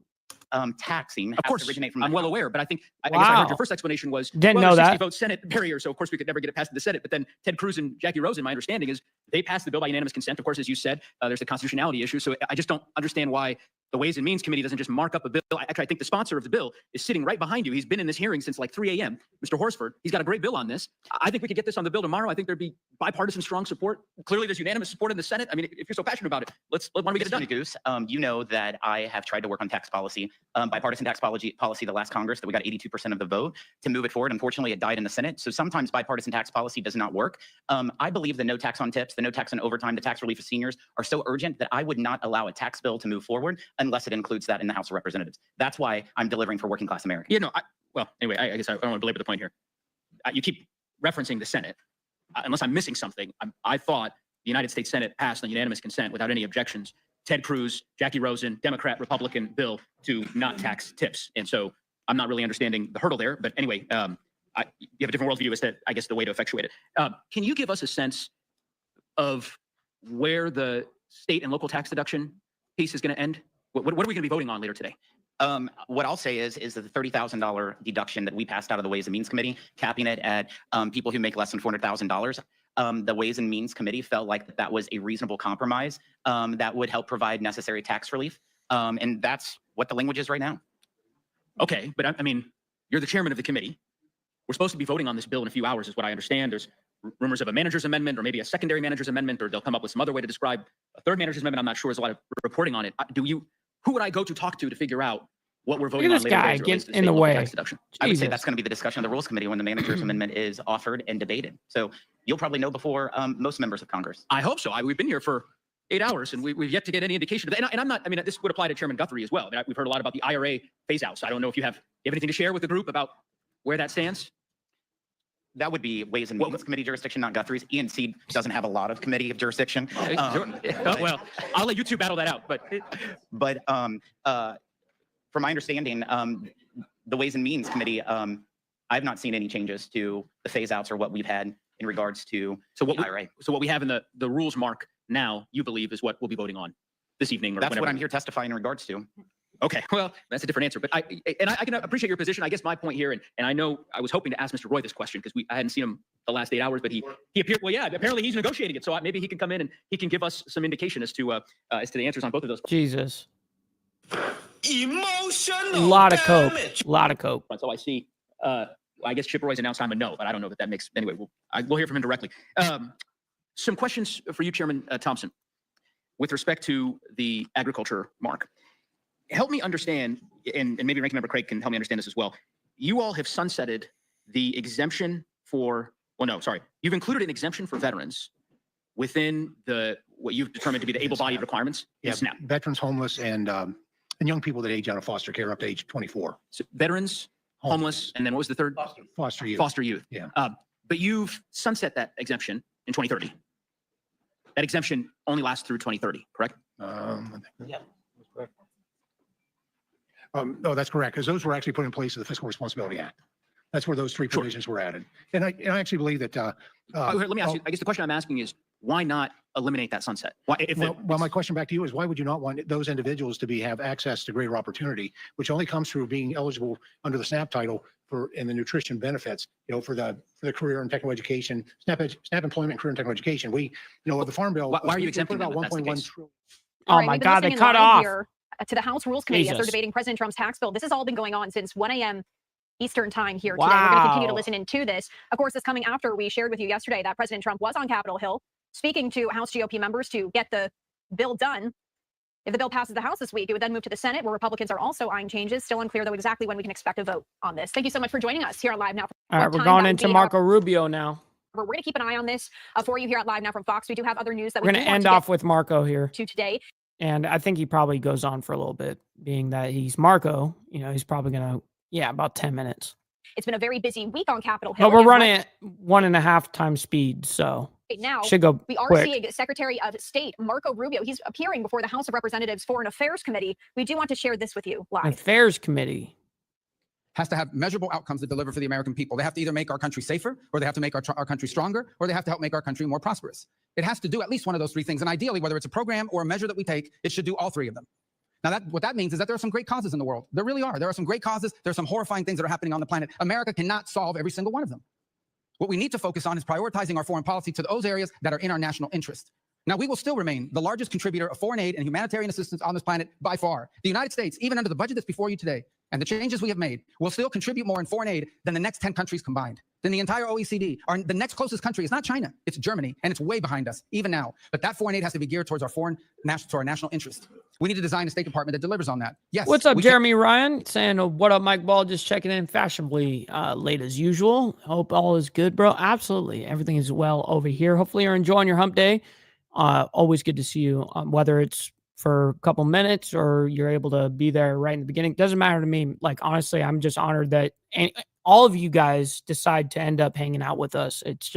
Taxing of course has to originate from. I'm well House. aware, but I think I guess I heard your first explanation was didn't know that 60 vote Senate barrier, so of course we could never get it passed in the Senate. But then Ted Cruz and Jackie Rosen, my understanding is they passed the bill by unanimous consent. Of course, as you said, there's a constitutionality issue. So I just don't understand why the Ways and Means Committee doesn't just mark up a bill. Actually, I think the sponsor of the bill is sitting right behind you. He's been in this hearing since like 3 a.m. Mr. Horsford, he's got a great bill on this. I think we could get this on the bill tomorrow. I think there'd be bipartisan strong support. Clearly, there's unanimous support in the Senate. I mean, if you're so passionate about it, why don't we get it done? Goose, you know that I have tried to work on tax policy, bipartisan tax policy the last Congress that we got 82% of the vote to move it forward. Unfortunately, it died in the Senate. So sometimes bipartisan tax policy does not work. I believe the no tax on tips, the no tax on overtime, the tax relief of seniors are so urgent that I would not allow a tax bill to move forward unless it includes that in the House of Representatives. That's why I'm delivering for working class Americans. Yeah, no, well, anyway, I guess I don't want to belabor the point here. You keep referencing the Senate. Unless I'm missing something, I thought the United States Senate passed on unanimous consent without any objections Ted Cruz, Jackie Rosen, Democrat, Republican bill to not tax tips. And so I'm not really understanding the hurdle there. But anyway, you have a different worldview as to, I guess, the way to effectuate it. Can you give us a sense of where the state and local tax deduction piece is going to end? What are we going to be voting on later today? What I'll say is that the $30,000 deduction that we passed out of the Ways and Means Committee, capping it at people who make less than $400,000, the Ways and Means Committee felt like that was a reasonable compromise that would help provide necessary tax relief. And that's what the language is right now. Okay, but I mean, you're the chairman of the committee. We're supposed to be voting on this bill in a few hours, is what I understand. There's rumors of a manager's amendment or maybe a secondary manager's amendment, or they'll come up with some other way to describe a third manager's amendment. I'm not sure. There's a lot of reporting on it. Who would I go to talk to figure out what we're voting on later today? Get in the way. I would say that's going to be the discussion of the Rules Committee when the manager's amendment is offered and debated. So you'll probably know before most members of Congress. I hope so. We've been here for 8 hours, and we've yet to get any indication of that. And I'm not, I mean, this would apply to Chairman Guthrie as well. I mean, we've heard a lot about the IRA phase out. So I don't know if you have anything to share with the group about where that stands. That would be Ways and Means Committee jurisdiction, not Guthrie's. ENC doesn't have a lot of committee of jurisdiction. Well, I'll let you two battle that out. But from my understanding, the Ways and Means Committee, I've not seen any changes to the phase outs or what we've had in regards to the IRA. So what we have in the rules, Mark, now you believe is what we'll be voting on this evening or That's whenever. what I'm here testifying in regards to. Okay, well, that's a different answer. But I can appreciate your position. I guess my point here, and I know I was hoping to ask Mr. Roy this question because I hadn't seen him the last 8 hours, but he appeared. Well, yeah, apparently he's negotiating it. So maybe he can come in and he can give us some indication as to the answers on both of those. Jesus. Emotional. A lot of coke. A lot of coke. So I see. I guess Chip Roy's announced I'm a no, but I don't know that makes. Anyway, we'll hear from him directly. Some questions for you, Chairman Thompson, with respect to the agriculture mark. Help me understand, and maybe Ranking Member Craig can help me understand this as well. You all have sunsetted the exemption for, well, no, sorry. You've included an exemption for veterans within what you've determined to be the able-bodied requirements in SNAP. Veterans, homeless, and young people that age out of foster care up to age 24. So veterans, homeless, and then what was the third? Foster youth. Foster youth. Yeah. But you've sunset that exemption in 2030. That exemption only lasts through 2030, correct? Yeah. No, that's correct, because those were actually put in place in the Fiscal Responsibility Act. That's where those three provisions were added. And I actually believe that. Let me ask you, I guess the question I'm asking is, why not eliminate that sunset? Why, well, my question back to you is, why would you not want those individuals to have access to greater opportunity, which only comes through being eligible under the SNAP title in the nutrition benefits, for the career and technical education, SNAP employment, career and technical education. The Farm Bill. Why are you exempting about them? 1.1 trillion? Oh my God, they cut off. To the House Rules Committee as they're debating President Trump's tax bill. This has all been going on since 1 a.m. Eastern time here today. We're going to continue to listen into this. Of course, this coming after we shared with you yesterday that President Trump was on Capitol Hill speaking to House GOP members to get the bill done. If the bill passes the House this week, it would then move to the Senate, where Republicans are also eyeing changes. Still unclear, though, exactly when we can expect a vote on this. Thank you so much for joining us here on Live Now. All right, we're going into Marco Rubio now. We're going to keep an eye on this for you here at Live Now from Fox. We do have other news that we're going to end off with Marco here today. And I think he probably goes on for a little bit, being that he's Marco. He's probably going to, about 10 minutes. It's been a very busy week on Capitol Hill. But we're running at 1.5 times speed, so right now should go we are quick. Seeing Secretary of State Marco Rubio. He's appearing before the House of Representatives Foreign Affairs Committee. We do want to share this with you live. Affairs Committee has to have measurable outcomes that deliver for the American people. They have to either make our country safer, or they have to make our country stronger, or they have to help make our country more prosperous. It has to do at least one of those three things. And ideally, whether it's a program or a measure that we take, it should do all three of them. Now, what that means is that there are some great causes in the world. There really are. There are some great causes. There are some horrifying things that are happening on the planet. America cannot solve every single one of them. What we need to focus on is prioritizing our foreign policy to those areas that are in our national interest. Now, we will still remain the largest contributor of foreign aid and humanitarian assistance on this planet by far. The United States, even under the budget that's before you today, and the changes we have made, will still contribute more in foreign aid than the next 10 countries combined, than the entire OECD. The next closest country is not China, it's Germany, and it's way behind us, even now. But that foreign aid has to be geared towards our national interest. We need to design a State Department that delivers on that. Yes. What's up, Jeremy Ryan? Saying, what up, Mike Ball? Just checking in fashionably late as usual. Hope all is good, bro. Absolutely. Everything is well over here. Hopefully you're enjoying your hump day. Always good to see you, whether it's for a couple minutes or you're able to be there right in the beginning. Doesn't matter to me. Like, honestly, I'm just honored that all of you guys decide to end up hanging out with us. It's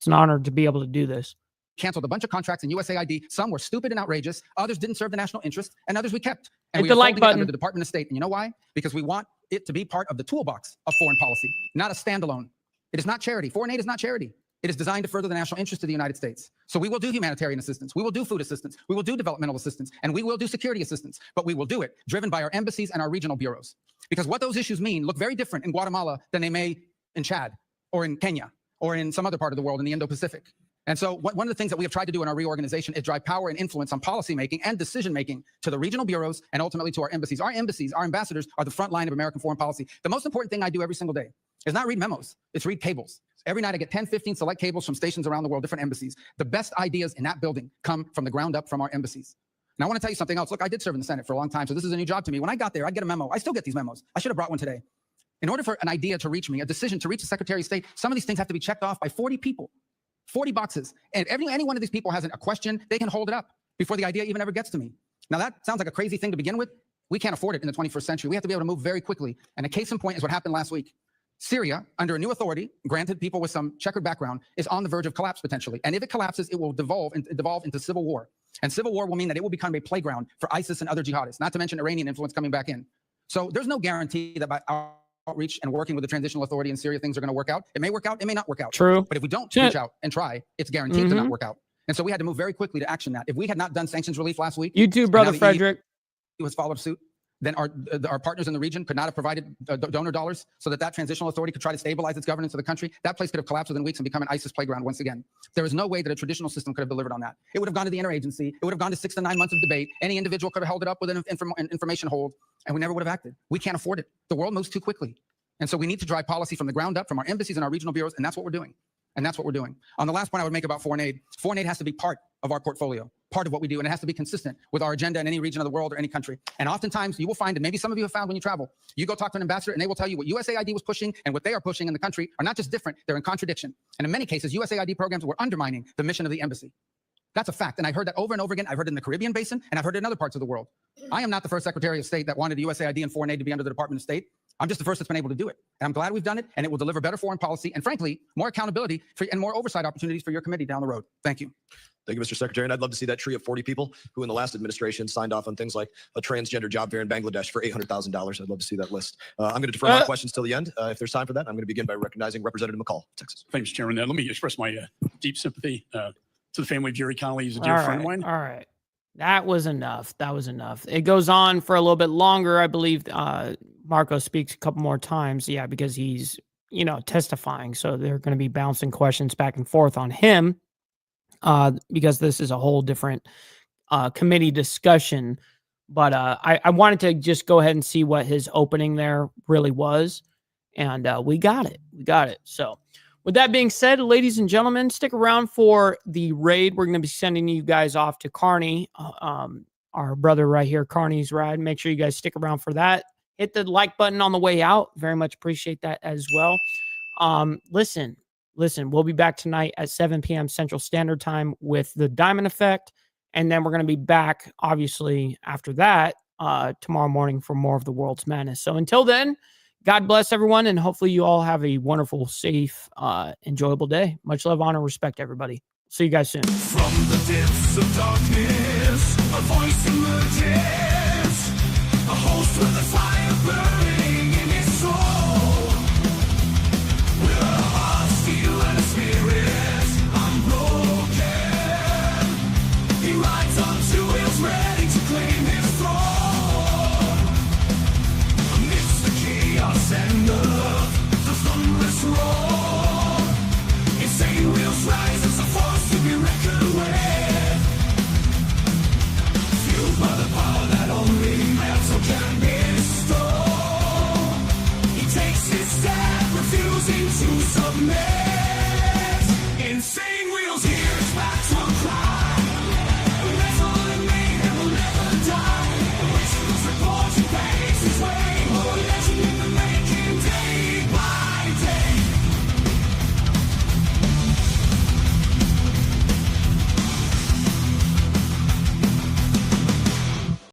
an honor to be able to do this. Canceled a bunch of contracts in USAID. Some were stupid and outrageous. Others didn't serve the national interest, and others we kept. And Hit we the are like folding it button. under the Department of State. And you know why? Because we want it to be part of the toolbox of foreign policy, not a standalone. It is not charity. Foreign aid is not charity. It is designed to further the national interest of the United States. So we will do humanitarian assistance. We will do food assistance. We will do developmental assistance. And we will do security assistance. But we will do it driven by our embassies and our regional bureaus. Because what those issues mean look very different in Guatemala than they may in Chad or in Kenya or in some other part of the world in the Indo-Pacific. And so one of the things that we have tried to do in our reorganization is drive power and influence on policymaking and decision-making to the regional bureaus and ultimately to our embassies. Our embassies, our ambassadors are the front line of American foreign policy. The most important thing I do every single day is not read memos, it's read cables. Every night I get 10, 15 select cables from stations around the world, different embassies. The best ideas in that building come from the ground up from our embassies. Now, I want to tell you something else. Look, I did serve in the Senate for a long time, so this is a new job to me. When I got there, I'd get a memo. I still get these memos. I should have brought one today. In order for an idea to reach me, a decision to reach the Secretary of State, some of these things have to be checked off by 40 people, 40 boxes. And if any one of these people has a question, they can hold it up. before the idea even ever gets to me. Now, that sounds like a crazy thing to begin with. We can't afford it in the 21st century. We have to be able to move very quickly. And a case in point is what happened last week. Syria, under a new authority, granted people with some checkered background, is on the verge of collapse potentially. And if it collapses, it will devolve into civil war. And civil war will mean that it will become a playground for ISIS and other jihadists, not to mention Iranian influence coming back in. So there's no guarantee that by outreach and working with the transitional authority in Syria, things are going to work out. It may work out, it may not work out. True. But if we don't reach out and try, it's guaranteed to not work out. And so we had to move very quickly to action that. If we had not done sanctions relief last week, you too, brother Frederick, it was followed suit. Then our partners in the region could not have provided donor dollars so that transitional authority could try to stabilize its governance of the country. That place could have collapsed within weeks and become an ISIS playground once again. There is no way that a traditional system could have delivered on that. It would have gone to the interagency. It would have gone to 6 to 9 months of debate. Any individual could have held it up with an information hold, and we never would have acted. We can't afford it. The world moves too quickly. And so we need to drive policy from the ground up, from our embassies and our regional bureaus, and that's what we're doing. And that's what we're doing. On the last point I would make about foreign aid has to be part of our portfolio, part of what we do, and it has to be consistent with our agenda in any region of the world or any country. And oftentimes you will find, and maybe some of you have found when you travel, you go talk to an ambassador and they will tell you what USAID was pushing and what they are pushing in the country are not just different, they're in contradiction. And in many cases, USAID programs were undermining the mission of the embassy. That's a fact. And I've heard that over and over again. I've heard it in the Caribbean basin, and I've heard it in other parts of the world. I am not the first Secretary of State that wanted USAID and foreign aid to be under the Department of State. I'm just the first that's been able to do it. And I'm glad we've done it, and it will deliver better foreign policy and, frankly, more accountability and more oversight opportunities for your committee down the road. Thank you. Thank you, Mr. Secretary. And I'd love to see that tree of 40 people who in the last administration signed off on things like a transgender job fair in Bangladesh for $800,000. I'd love to see that list. I'm going to defer my questions till the end. If there's time for that, I'm going to begin by recognizing Representative McCall, Texas. Thank you, Mr. Chairman. Let me express my deep sympathy to the family of Jerry Connolly. He's a dear friend of mine. All right. That was enough. That was enough. It goes on for a little bit longer. I believe Marco speaks a couple more times. Yeah, because he's, testifying. So they're going to be bouncing questions back and forth on him because this is a whole different committee discussion. But I wanted to just go ahead and see what his opening there really was. And we got it. We got it. So with that being said, ladies and gentlemen, stick around for the raid. We're going to be sending you guys off to Carney, our brother right here, Carney's ride. Make sure you guys stick around for that. Hit the like button on the way out. Very much appreciate that as well. Listen, we'll be back tonight at 7 p.m. Central Standard Time with the Diamond Effect. And then we're going to be back, obviously, after that, tomorrow morning for more of the World's Madness. So until then, God bless everyone, and hopefully you all have a wonderful, safe, enjoyable day. Much love, honor, respect, everybody. See you guys soon. From the depths of darkness, a voice emerges, a host with a fire burning in his soul. With a heart, steel, and a spirit unbroken, he rides on 2 wheels, ready to claim his throne. Amidst the chaos and the thunderous roar, insane wheels rise as a force to be reckoned with. Fueled by the power that only metal can bestow, he takes his stand, refusing to submit. Insane wheels, here's back to